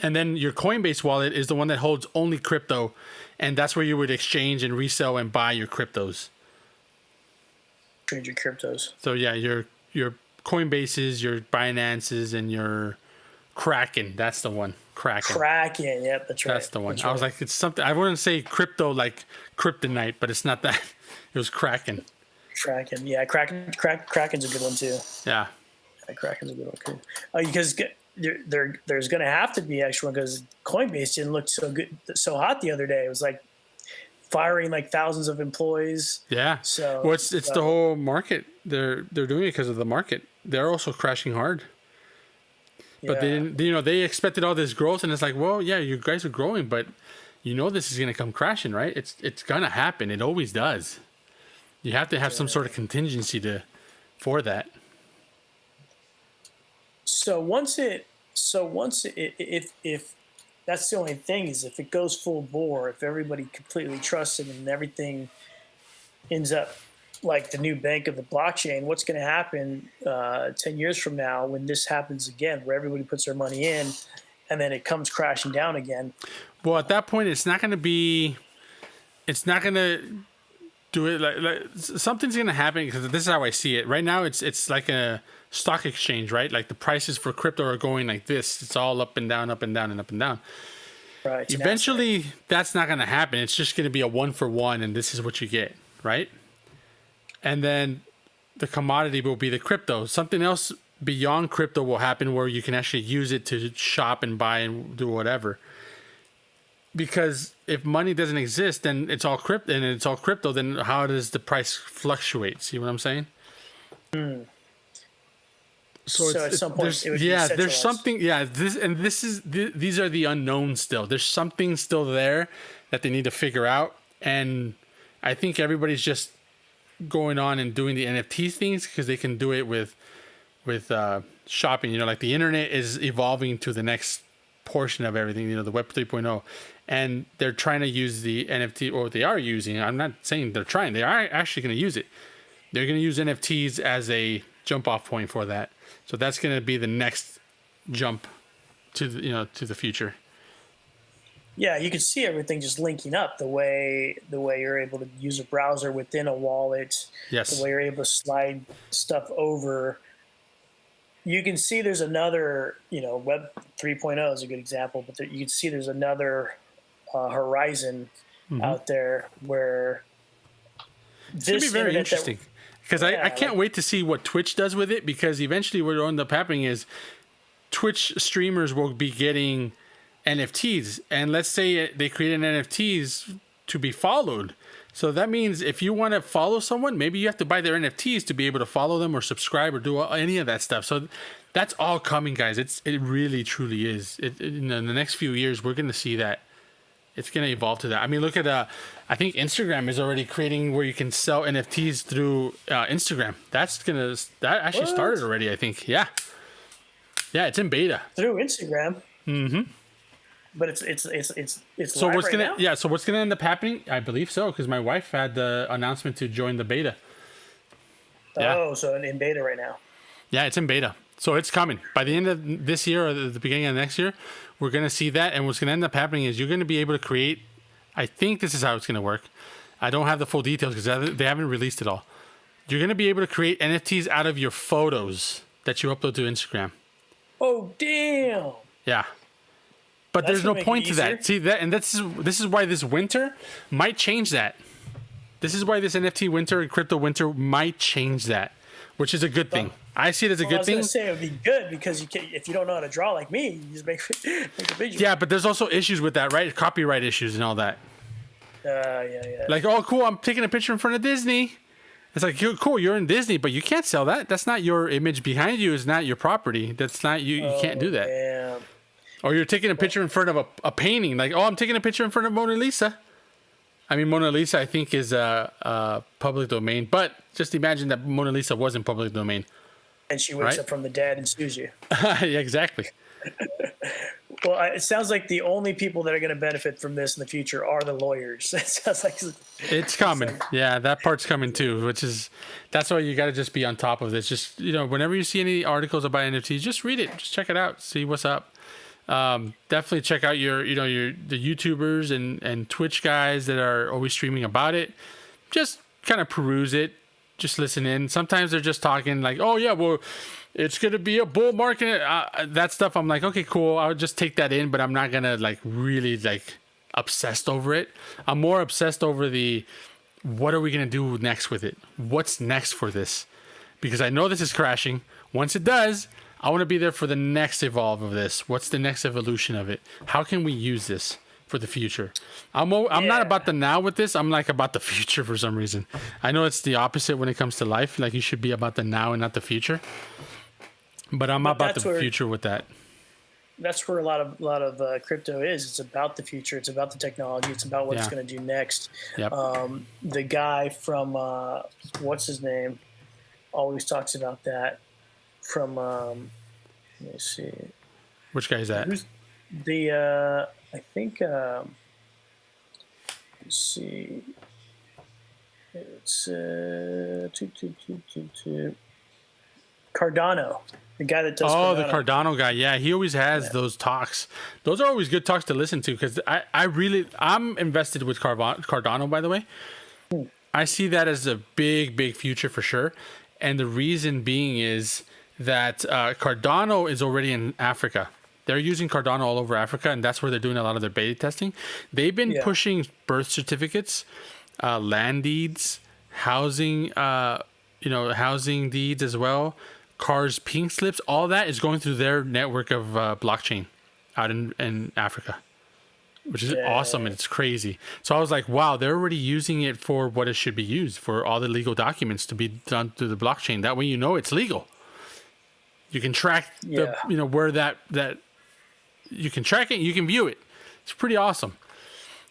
And then your Coinbase wallet is the one that holds only crypto, and that's where you would exchange and resell and buy your cryptos. Trade your cryptos. So yeah, your Coinbases, your Binances, and your Kraken. That's the one. Kraken. Yep, that's right. That's the one. That's I was like, it's something. I wouldn't say crypto like kryptonite, but it's not that. It was Kraken. Kraken. Yeah, Kraken's a good one too. Yeah. Kraken's a good one too. Because there's going to have to be extra one because Coinbase didn't look so hot the other day. It was like firing like thousands of employees. Yeah. So well, it's the whole market. They're doing it because of the market. They're also crashing hard. But they didn't, they expected all this growth, and it's like, well, yeah, you guys are growing, but this is going to come crashing, right? It's going to happen. It always does. You have to have some sort of contingency for that. So if that's the only thing is if it goes full bore, if everybody completely trusts it and everything ends up like the new bank of the blockchain, what's going to happen 10 years from now when this happens again, where everybody puts their money in and then it comes crashing down again? Well, at that point, it's not going to do it like something's going to happen, because this is how I see it. Right now, it's like a stock exchange, right? Like the prices for crypto are going like this. It's all up and down, up and down, and up and down. Right. Eventually, that's not going to happen. It's just going to be a 1-for-1, and this is what you get, right? And then the commodity will be the crypto. Something else beyond crypto will happen where you can actually use it to shop and buy and do whatever. Because if money doesn't exist, then it's all crypto, then how does the price fluctuate? See what I'm saying? So at some point, it would be there's something. Yeah, these are the unknowns still. There's something still there that they need to figure out, and I think everybody's just going on and doing the NFT things because they can do it with shopping. Like the internet is evolving to the next portion of everything. The Web 3.0, and they're trying to use the NFT, or they are using. I'm not saying they're trying. They are actually going to use it. They're going to use NFTs as a jump off point for that. So that's going to be the next jump to the future. Yeah, you can see everything just linking up the way you're able to use a browser within a wallet. Yes. The way you're able to slide stuff over. You can see there's another, Web 3.0 is a good example, but you can see there's another horizon out there where it's going to be very interesting. Because I can't wait to see what Twitch does with it, because eventually what will end up happening is Twitch streamers will be getting NFTs. And let's say they create an NFTs to be followed. So that means if you want to follow someone, maybe you have to buy their NFTs to be able to follow them or subscribe or do any of that stuff. So that's all coming, guys. It really, truly is. In the next few years, we're going to see that. It's going to evolve to that. I mean, look at, I think Instagram is already creating where you can sell NFTs through Instagram. That actually started already, I think. Yeah. Yeah, it's in beta. Through Instagram? Mm-hmm. But it's so live what's right now? Yeah, so what's going to end up happening? I believe so, because my wife had the announcement to join the beta. Oh, so in beta right now. Yeah, it's in beta. So it's coming. By the end of this year or the beginning of next year, we're going to see that. And what's going to end up happening is you're going to be able to create, I think this is how it's going to work. I don't have the full details because they haven't released it all. You're going to be able to create NFTs out of your photos that you upload to Instagram. Oh, damn. Yeah. But there's no point to that. See that, and this is why this winter might change that. This is why this NFT winter and crypto winter might change that, which is a good thing. I see it as a good thing. I was going to say it would be good because if you don't know how to draw like me, you just make a video. Yeah, but there's also issues with that, right? Copyright issues and all that. Yeah. Like, oh, cool, I'm taking a picture in front of Disney. It's like, cool, you're in Disney, but you can't sell that. That's not your image behind you. Is not your property. That's not you. You can't do that. Damn. Or you're taking a picture in front of a painting. Like, oh, I'm taking a picture in front of Mona Lisa. I mean, Mona Lisa, I think, is a public domain. But just imagine that Mona Lisa was in public domain. And she wakes up from the dead and sues you. Yeah, exactly. Well, it sounds like the only people that are going to benefit from this in the future are the lawyers. It sounds like it's coming. Yeah, that part's coming too, that's why you got to just be on top of this. Just, whenever you see any articles about NFTs, just read it. Just check it out. See what's up. Definitely check out the YouTubers and Twitch guys that are always streaming about it. Just kind of peruse it. Just listen in. Sometimes they're just talking like, oh yeah, well, it's going to be a bull market. That stuff, I'm like, okay, cool. I'll just take that in, but I'm not going to really obsessed over it. I'm more obsessed over what are we going to do next with it? What's next for this? Because I know this is crashing. Once it does, I want to be there for the next evolve of this. What's the next evolution of it? How can we use this for the future? I'm not about the now with this. I'm about the future for some reason. I know it's the opposite when it comes to life. You should be about the now and not the future. But I'm about the future with that. That's where a lot of crypto is. It's about the future. It's about the technology. It's about what it's going to do next. Yep. The guy from what's his name always talks about that. From let me see. Which guy is that? Who's the I think let's see. It's Cardano, the guy that does. Oh, the Cardano guy. Yeah, he always has those talks. Those are always good talks to listen to because I'm invested with Cardano. By the way, I see that as a big future for sure, and the reason being is that Cardano is already in Africa. They're using Cardano all over Africa, and that's where they're doing a lot of their beta testing. They've been pushing birth certificates, land deeds, housing, housing deeds as well, cars, pink slips. All that is going through their network of blockchain out in Africa, which is awesome, and it's crazy. So I was like, wow, they're already using it for what it should be used for, all the legal documents to be done through the blockchain. That way, it's legal. You can track where that you can track it, you can view it. It's pretty awesome.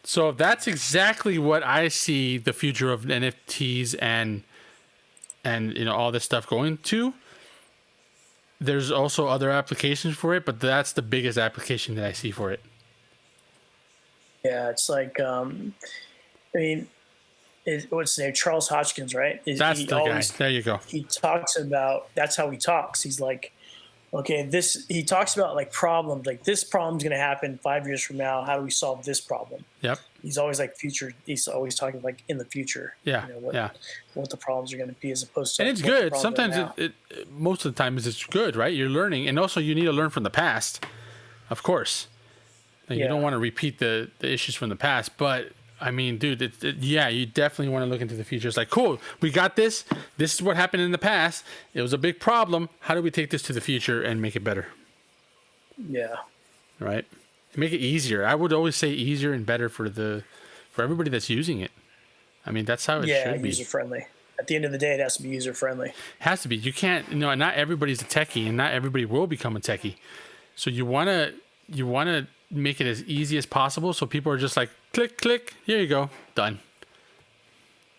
So that's exactly what I see the future of NFTs and all this stuff going to. There's also other applications for it, but that's the biggest application that I see for it. Yeah, it's like what's his name? Charles Hodgkins, right? That's the guy. There you go. He talks about, that's how he talks. He's like, okay, he talks about problems, like this problem's going to happen 5 years from now. How do we solve this problem? Yep. He's always future. He's always talking in the future. Yeah. What the problems are going to be as opposed to. And it's good. Sometimes it most of the time it's good, right? You're learning, and also you need to learn from the past, of course. You don't want to repeat the issues from the past, but I mean, dude, you definitely want to look into the future. It's like, cool, we got this. This is what happened in the past. It was a big problem. How do we take this to the future and make it better? Yeah. Right? Make it easier. I would always say easier and better for everybody that's using it. I mean, that's how it should be. User friendly. At the end of the day, it has to be user friendly. It has to be. You can't, not everybody's a techie, and not everybody will become a techie. So you want to make it as easy as possible, so people are just like, click, here you go, done.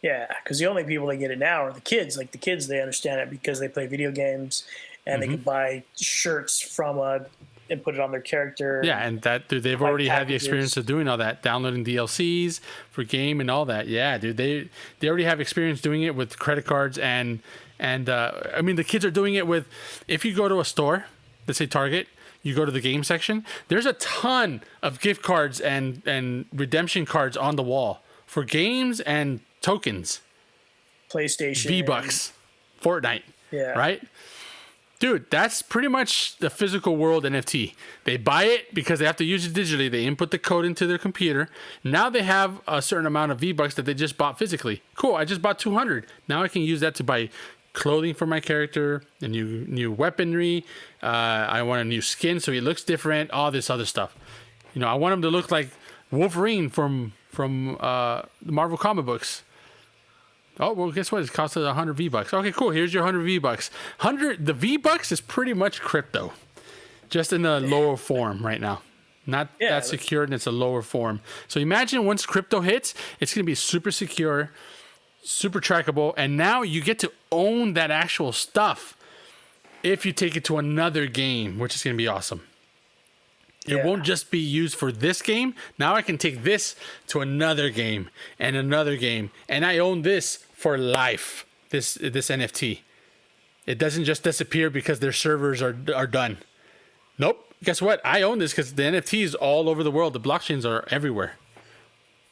Yeah, because the only people that get it now are the kids. Like the kids, they understand it because they play video games and they can buy shirts and put it on their character. Yeah, and they've already had the experience of doing all that, downloading DLCs for game and all that. Yeah, dude, they already have experience doing it with credit cards and I mean, the kids are doing it with, if you go to a store, let's say Target, you go to the game section, there's a ton of gift cards and redemption cards on the wall for games and tokens. PlayStation. V-Bucks. Fortnite. Yeah. Right? Dude, that's pretty much the physical world NFT. They buy it because they have to use it digitally. They input the code into their computer. Now they have a certain amount of V-Bucks that they just bought physically. Cool, I just bought 200. Now I can use that to buy clothing for my character, a new weaponry. I want a new skin so he looks different. All this other stuff. I want him to look like Wolverine from the Marvel comic books. Oh, well, guess what? It costs 100 V-Bucks. Okay, cool. Here's your 100 V-Bucks. The V-Bucks is pretty much crypto, just in a lower form right now. Not that secure, and it's a lower form. So imagine once crypto hits, it's going to be super secure, super trackable, and now you get to own that actual stuff if you take it to another game, which is going to be awesome. It won't just be used for this game. Now I can take this to another game and another game, and I own this for life, this NFT. It doesn't just disappear because their servers are done. Nope. Guess what? I own this because the NFTs all over the world. The blockchains are everywhere.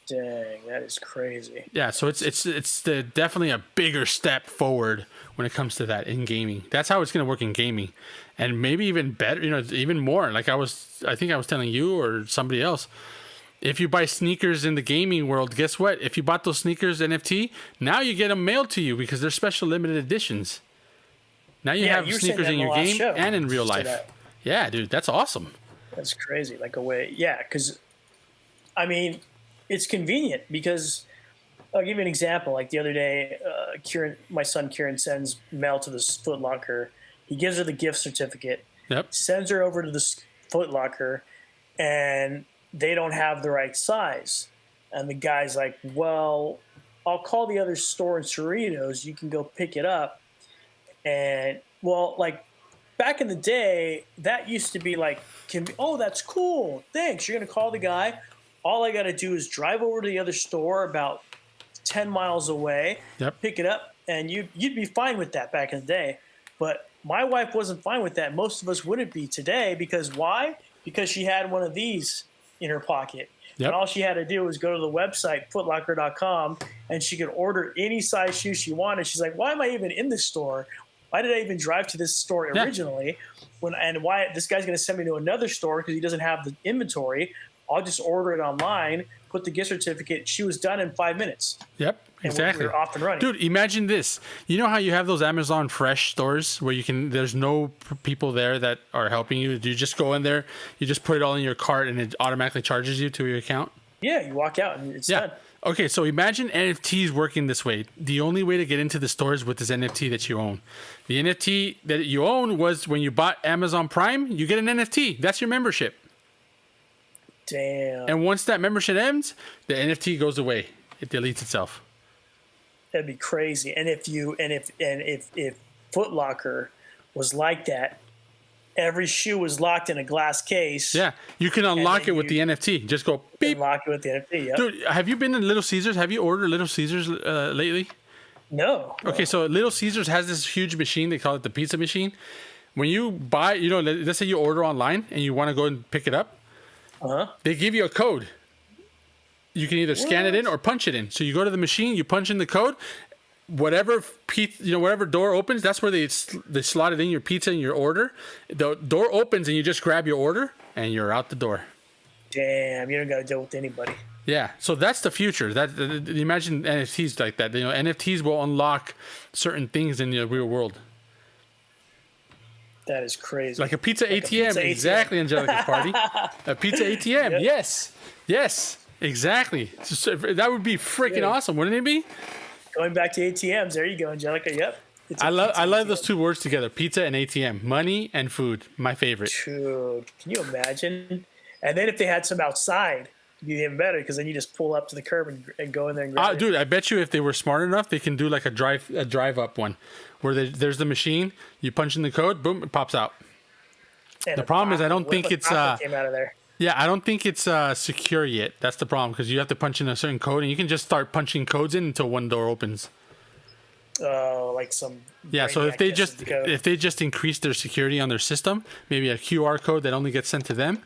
Dang, that is crazy. Yeah, so it's definitely a bigger step forward when it comes to that in gaming. That's how it's going to work in gaming, and maybe even better. Even more. Like I think I was telling you or somebody else. If you buy sneakers in the gaming world, guess what? If you bought those sneakers NFT, now you get them mailed to you because they're special limited editions. Now you have sneakers in your game and in real life. Yeah, dude, that's awesome. That's crazy. Like a way, because I mean, it's convenient because I'll give you an example. Like the other day, my son Kieran sends mail to this Foot Locker. He gives her the gift certificate. Yep. Sends her over to the Foot Locker, and they don't have the right size. And the guy's like, "Well, I'll call the other store in Cerritos. You can go pick it up." And like back in the day, that used to be like, that's cool. Thanks. You're gonna call the guy. All I got to do is drive over to the other store about 10 miles away, pick it up, and you'd be fine with that back in the day. But my wife wasn't fine with that. Most of us wouldn't be today because why? Because she had one of these in her pocket. And all she had to do was go to the website, footlocker.com, and she could order any size shoe she wanted. She's like, why am I even in this store? Why did I even drive to this store originally? And why this guy's going to send me to another store because he doesn't have the inventory? I'll just order it online, put the gift certificate. She was done in 5 minutes. Yep, exactly. We're off and running. Dude, imagine this. You know how you have those Amazon Fresh stores where there's no people there that are helping you? You just go in there, you just put it all in your cart, and it automatically charges you to your account? Yeah, you walk out and it's done. Okay, so imagine NFTs working this way. The only way to get into the stores with this NFT that you own. The NFT that you own was when you bought Amazon Prime, you get an NFT. That's your membership. Damn. And once that membership ends, the NFT goes away. It deletes itself. That'd be crazy. And if Foot Locker was like that, every shoe was locked in a glass case. Yeah, you can unlock it with the NFT. Just go beep. Unlock it with the NFT. Yep. Dude, have you been in Little Caesars? Have you ordered Little Caesars lately? No. Okay, so Little Caesars has this huge machine. They call it the pizza machine. When you buy, let's say you order online and you want to go and pick it up. They give you a code. You can either scan it in or punch it in. So you go to the machine, you punch in the code. Whatever door opens, that's where they slot it in your pizza and your order. The door opens and you just grab your order and you're out the door. Damn, you don't got to deal with anybody. Yeah, so that's the future. Imagine NFTs like that. NFTs will unlock certain things in the real world. That is crazy. Like a pizza ATM. Exactly, Angelica's party. A pizza ATM. Yep. Yes, exactly. So that would be freaking awesome, wouldn't it be? Going back to ATMs, there you go, Angelica. Yep. I love those two words together, pizza and ATM. Money and food, my favorite. Dude, can you imagine? And then if they had some outside, it'd be even better because then you just pull up to the curb and go in there and grab it. Dude, I bet you if they were smart enough, they can do like a drive up one where there's the machine, you punch in the code, boom, it pops out. And the problem is I don't think it's came out of there. Yeah, I don't think it's secure yet. That's the problem because you have to punch in a certain code and you can just start punching codes in until one door opens. Like some. Yeah, so if they just increase their security on their system, maybe a QR code that only gets sent to them.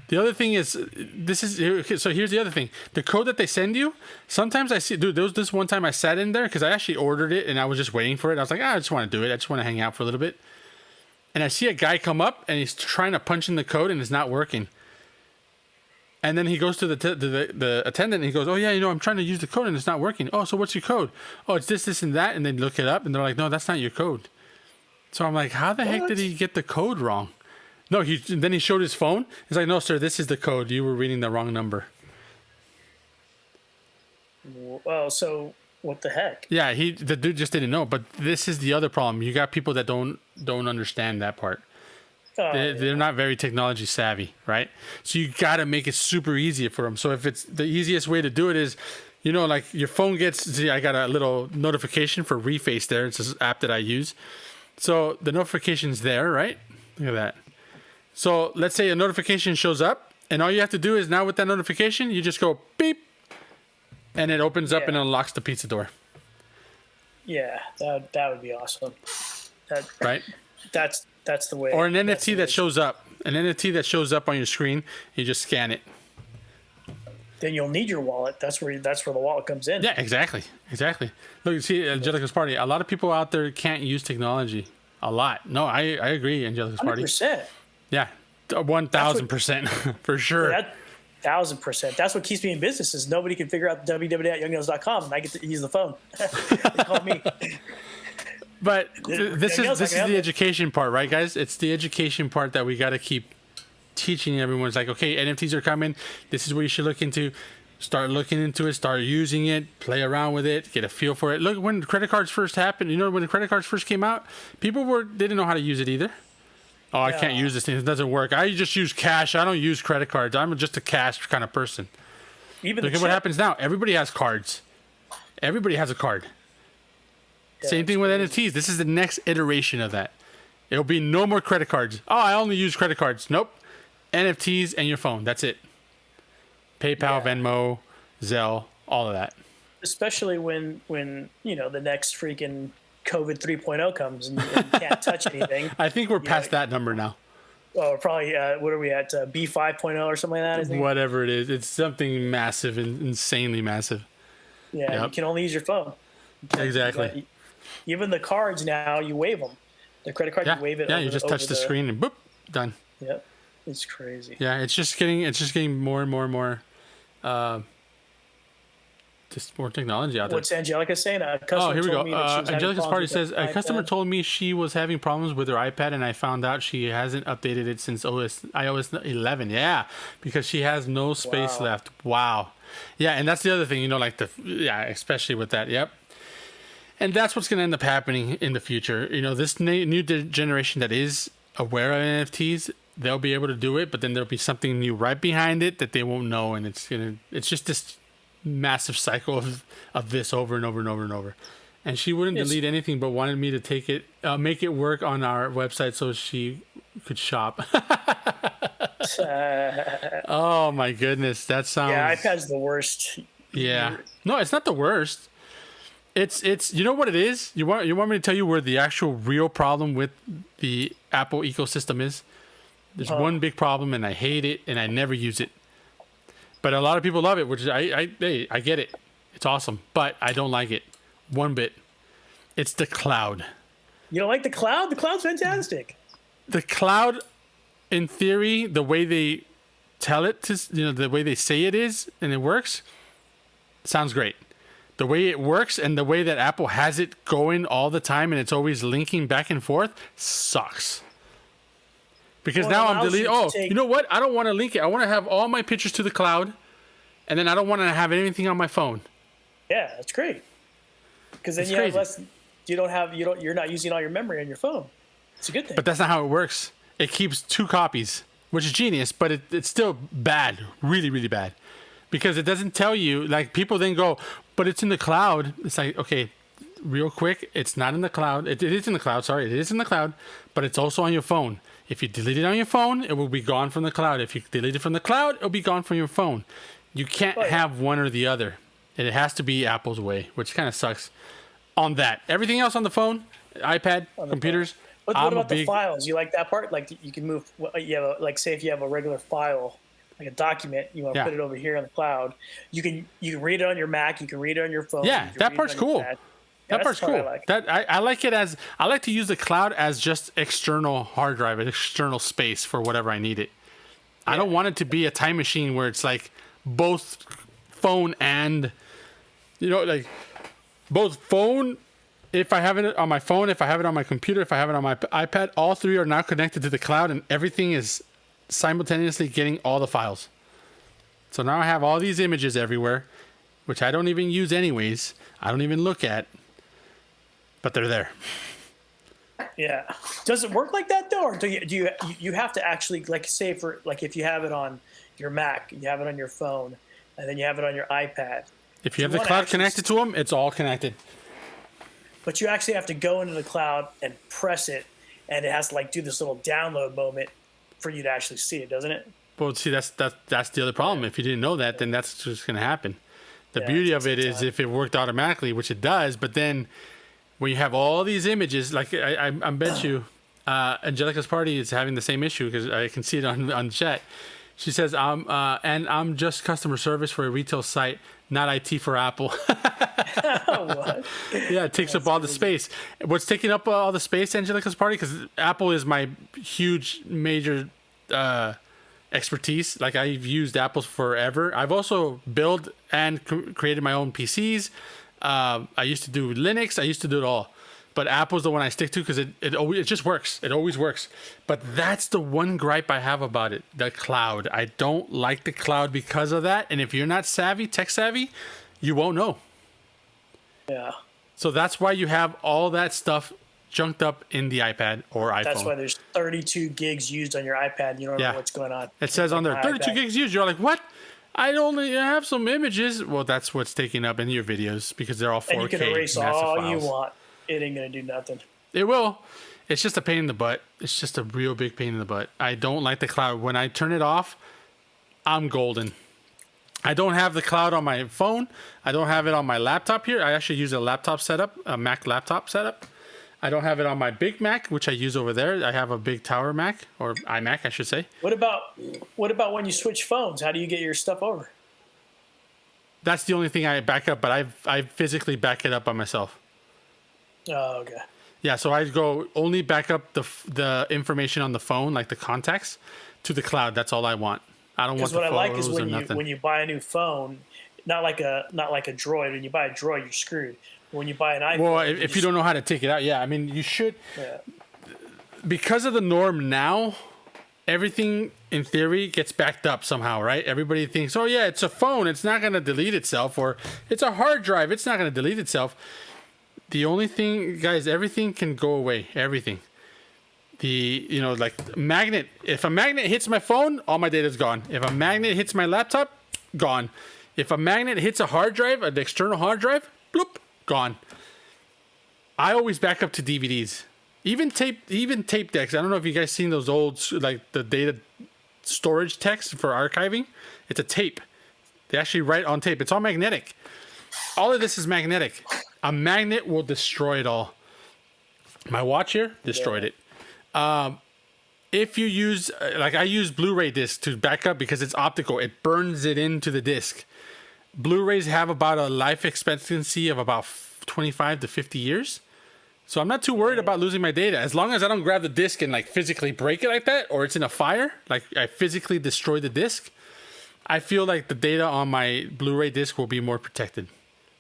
The other thing is, so here's the other thing. The code that they send you, sometimes I see, dude, there was this one time I sat in there because I actually ordered it and I was just waiting for it. I was like, I just want to do it. I just want to hang out for a little bit. And I see a guy come up and he's trying to punch in the code and it's not working. And then he goes to the attendant and he goes, oh yeah, I'm trying to use the code and it's not working. Oh, so what's your code? Oh, it's this, and that. And they look it up and they're like, no, that's not your code. So I'm like, how the heck did he get the code wrong? No, then he showed his phone. He's like, no, sir, this is the code. You were reading the wrong number. Well, so what the heck? Yeah, the dude just didn't know. But this is the other problem. You got people that don't understand that part. They're not very technology savvy, right? So you got to make it super easy for them. So if it's the easiest way to do it is, like your phone see, I got a little notification for Reface there. It's this app that I use. So the notification's there, right? Look at that. So let's say a notification shows up, and all you have to do is now with that notification, you just go beep, and it opens up and unlocks the pizza door. Yeah, that would be awesome. Right? That's the way. Or an NFT that shows up. An NFT that shows up on your screen, you just scan it. Then you'll need your wallet. That's where the wallet comes in. Yeah, exactly. Look, you see, Angelica's Party. A lot of people out there can't use technology. A lot. No, I agree, Angelica's Party. 100%. Yeah, 1,000% for sure. 1,000%. That's what keeps me in business. Is nobody can figure out www.youngnails.com, and I get to use the phone. They call me. But this is the education part, right, guys? It's the education part that we got to keep teaching everyone. It's like, okay, NFTs are coming. This is what you should look into. Start looking into it. Start using it. Play around with it. Get a feel for it. Look, when credit cards first happened, when the credit cards first came out, people didn't know how to use it either. Oh, I can't use this thing. It doesn't work. I just use cash. I don't use credit cards. I'm just a cash kind of person. Look at what happens now. Everybody has cards. Everybody has a card. Same thing with NFTs. This is the next iteration of that. It'll be no more credit cards. Oh, I only use credit cards. Nope. NFTs and your phone. That's it. PayPal, Venmo, Zelle, all of that. Especially when the next freaking COVID 3.0 comes and you can't touch anything. I think we're past that number now. Oh, probably. What are we at? B 5.0 or something like that? I think. Whatever it is, it's something massive and insanely massive. Yeah, You can only use your phone. Exactly. Even the cards now, you wave them. The credit card, you wave it. Yeah, you just touch the screen and boop, done. Yep, it's crazy. Yeah, it's just getting more and more and more. Just more technology out there. What's Angelica saying? Here we go. Angelica's Party says a customer told me she was having problems with her iPad, and I found out she hasn't updated it since iOS 11. Yeah, because she has no space left. Wow. Yeah, and that's the other thing, especially with that. Yep. And that's what's going to end up happening in the future. This new generation that is aware of NFTs, they'll be able to do it, but then there'll be something new right behind it that they won't know, and it's just this massive cycle of this over and over and over and over. And she wouldn't delete anything, but wanted me to take it, make it work on our website so she could shop. Oh my goodness, that sounds. Yeah, iPad's the worst. Yeah, no, it's not the worst. It's you know what it is? You want me to tell you where the actual real problem with the Apple ecosystem is? There's one big problem, and I hate it, and I never use it. But a lot of people love it, which is I get it. It's awesome, but I don't like it one bit. It's the cloud. You don't like the cloud? The cloud's fantastic. The cloud, in theory, the way they tell it to, the way they say it is, and it works, sounds great. The way it works and the way that Apple has it going all the time and it's always linking back and forth sucks. Because now I'm deleting. You know what? I don't want to link it. I want to have all my pictures to the cloud, and then I don't want to have anything on my phone. Yeah, that's great. Because then have less. You're not using all your memory on your phone. It's a good thing. But that's not how it works. It keeps 2 copies, which is genius, but it's still bad, really, really bad. Because it doesn't tell you, people then go, but it's in the cloud. It's like, okay, real quick, it's not in the cloud. It is in the cloud, sorry. It is in the cloud, but it's also on your phone. If you delete it on your phone, it will be gone from the cloud. If you delete it from the cloud, it'll be gone from your phone. You can't have one or the other. And it has to be Apple's way, which kind of sucks on that. Everything else on the phone, iPad, computers. But what about the files? You like that part? You can move, say if you have a regular file, like a document, you want to put it over here on the cloud. You can read it on your Mac. You can read it on your phone. Yeah, that part's cool. That part's cool. I like it as I like to use the cloud as just external hard drive, an external space for whatever I need it. Yeah. I don't want it to be a time machine where it's like both phone and both phone. If I have it on my phone, if I have it on my computer, if I have it on my iPad, all 3 are now connected to the cloud, and everything is simultaneously getting all the files. So now I have all these images everywhere, which I don't even use anyways. I don't even look at, but they're there. Yeah. Does it work like that though, or do you have to actually, like, say for, like, if you have it on your Mac, you have it on your phone, and then you have it on your iPad. If you have the cloud connected to them, it's all connected. But you actually have to go into the cloud and press it, and it has to, like, do this little download moment for you to actually see it, doesn't it? Well, see, that's the other problem. If you didn't know that, then that's just going to happen. The beauty of it is if it worked automatically, which it does, but then when you have all these images, like I bet you, Angelica's party is having the same issue because I can see it on chat. She says, I'm just customer service for a retail site, not IT for Apple. What? Yeah, it takes up all the space. What's taking up all the space, Angelica's party? Because Apple is my huge, major expertise. Like, I've used Apples forever. I've also built and created my own PCs. I used to do Linux. I used to do it all. But Apple's the one I stick to because it just works. It always works. But that's the one gripe I have about it, the cloud. I don't like the cloud because of that. And if you're not savvy, tech savvy, you won't know. Yeah. So that's why you have all that stuff junked up in the iPad or iPhone. That's why there's 32 gigs used on your iPad. You don't know what's going on. It says on there, 32 iPad. gigs used. You're like, what? I only have some images. Well, that's what's taking up in your videos because they're all 4K. And you can erase massive all files. you want. It ain't going to do nothing. It will. It's just a pain in the butt. It's just a real big pain in the butt. I don't like the cloud. When I turn it off, I'm golden. I don't have the cloud on my phone. I don't have it on my laptop here. I actually use a laptop setup, a Mac laptop setup. I don't have it on my big Mac, which I use over there. I have a big tower Mac, or iMac, I should say. What about when you switch phones? How do you get your stuff over? That's the only thing I back up, but I physically back it up by myself. Oh, okay. Yeah, so I go only back up the information on the phone, like the contacts, to the cloud. That's all I want. I don't want the what I photos like is or nothing. when you buy a new phone, not like a Droid. When you buy a Droid, you're screwed. When you buy an iPhone, Well, if you don't know how to take it out, yeah. I mean, you should. Yeah. Because of the norm now, everything in theory gets backed up somehow, right? Everybody thinks, oh yeah, it's a phone. It's not going to delete itself. Or it's a hard drive. It's not going to delete itself. The only thing, guys, everything can go away. Everything. Like magnet. If a magnet hits my phone, all my data's gone. If a magnet hits my laptop, gone. If a magnet hits a hard drive, an external hard drive, bloop, gone. I always back up to DVDs. Even tape decks. I don't know if you guys seen those old, like the data storage text for archiving. It's a tape. They actually write on tape. It's all magnetic. All of this is magnetic. A magnet will destroy it all. My watch here destroyed it. If you use, like I use Blu-ray disc to back up because it's optical. It burns it into the disc. Blu-rays have about a life expectancy of about 25 to 50 years. So I'm not too worried about losing my data. As long as I don't grab the disc and like physically break it like that, or it's in a fire, like I physically destroy the disc, I feel like the data on my Blu-ray disc will be more protected.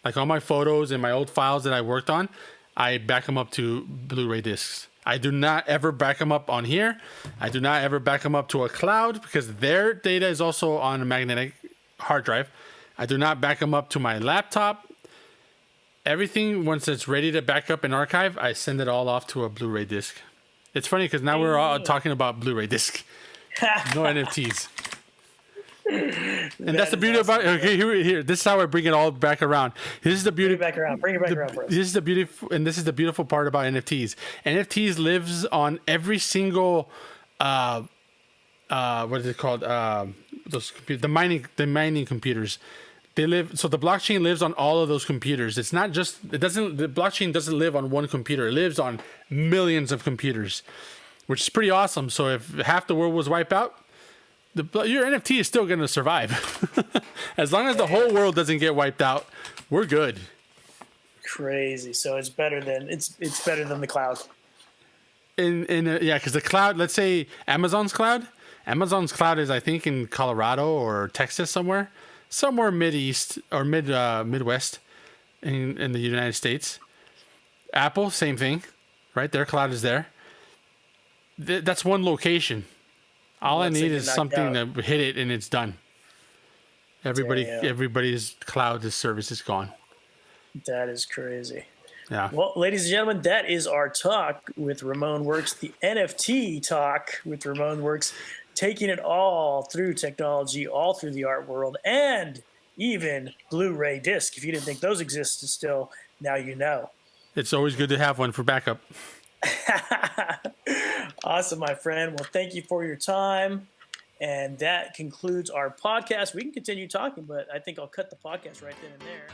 Like all my photos and my old files that I worked on, I back them up to Blu-ray discs. I do not ever back them up on here. I do not ever back them up to a cloud because their data is also on a magnetic hard drive. I do not back them up to my laptop. Everything, once it's ready to back up and archive, I send it all off to a Blu-ray disc. It's funny because now we're all talking about Blu-ray disc. No NFTs. And that's the beauty about it. Okay, here. This is how I bring it all back around. This is the beauty. Bring it back around for us. This is the beautiful, and this is the beautiful part about NFTs. NFTs lives on every single, what is it called? The mining computers. They live. So the blockchain lives on all of those computers. It's not just. The blockchain doesn't live on one computer. It lives on millions of computers, which is pretty awesome. So if half the world was wiped out, your NFT is still going to survive. As long as the whole world doesn't get wiped out, we're good. Crazy. So it's better than the cloud. Yeah, because the cloud. Let's say Amazon's cloud. Amazon's cloud is, I think, in Colorado or Texas somewhere Mideast or Midwest in the United States. Apple, same thing, right? Their cloud is there. That's one location. All I need is something to hit it and it's done. Damn. Everybody's cloud service is gone. That is crazy. Yeah. Well, ladies and gentlemen, that is our talk with Ramonworks, the NFT talk with Ramonworks, taking it all through technology, all through the art world, and even Blu-ray disc. If you didn't think those existed still, now you know. It's always good to have one for backup. Awesome, my friend. Well, thank you for your time. And that concludes our podcast. We can continue talking, but I think I'll cut the podcast right then and there.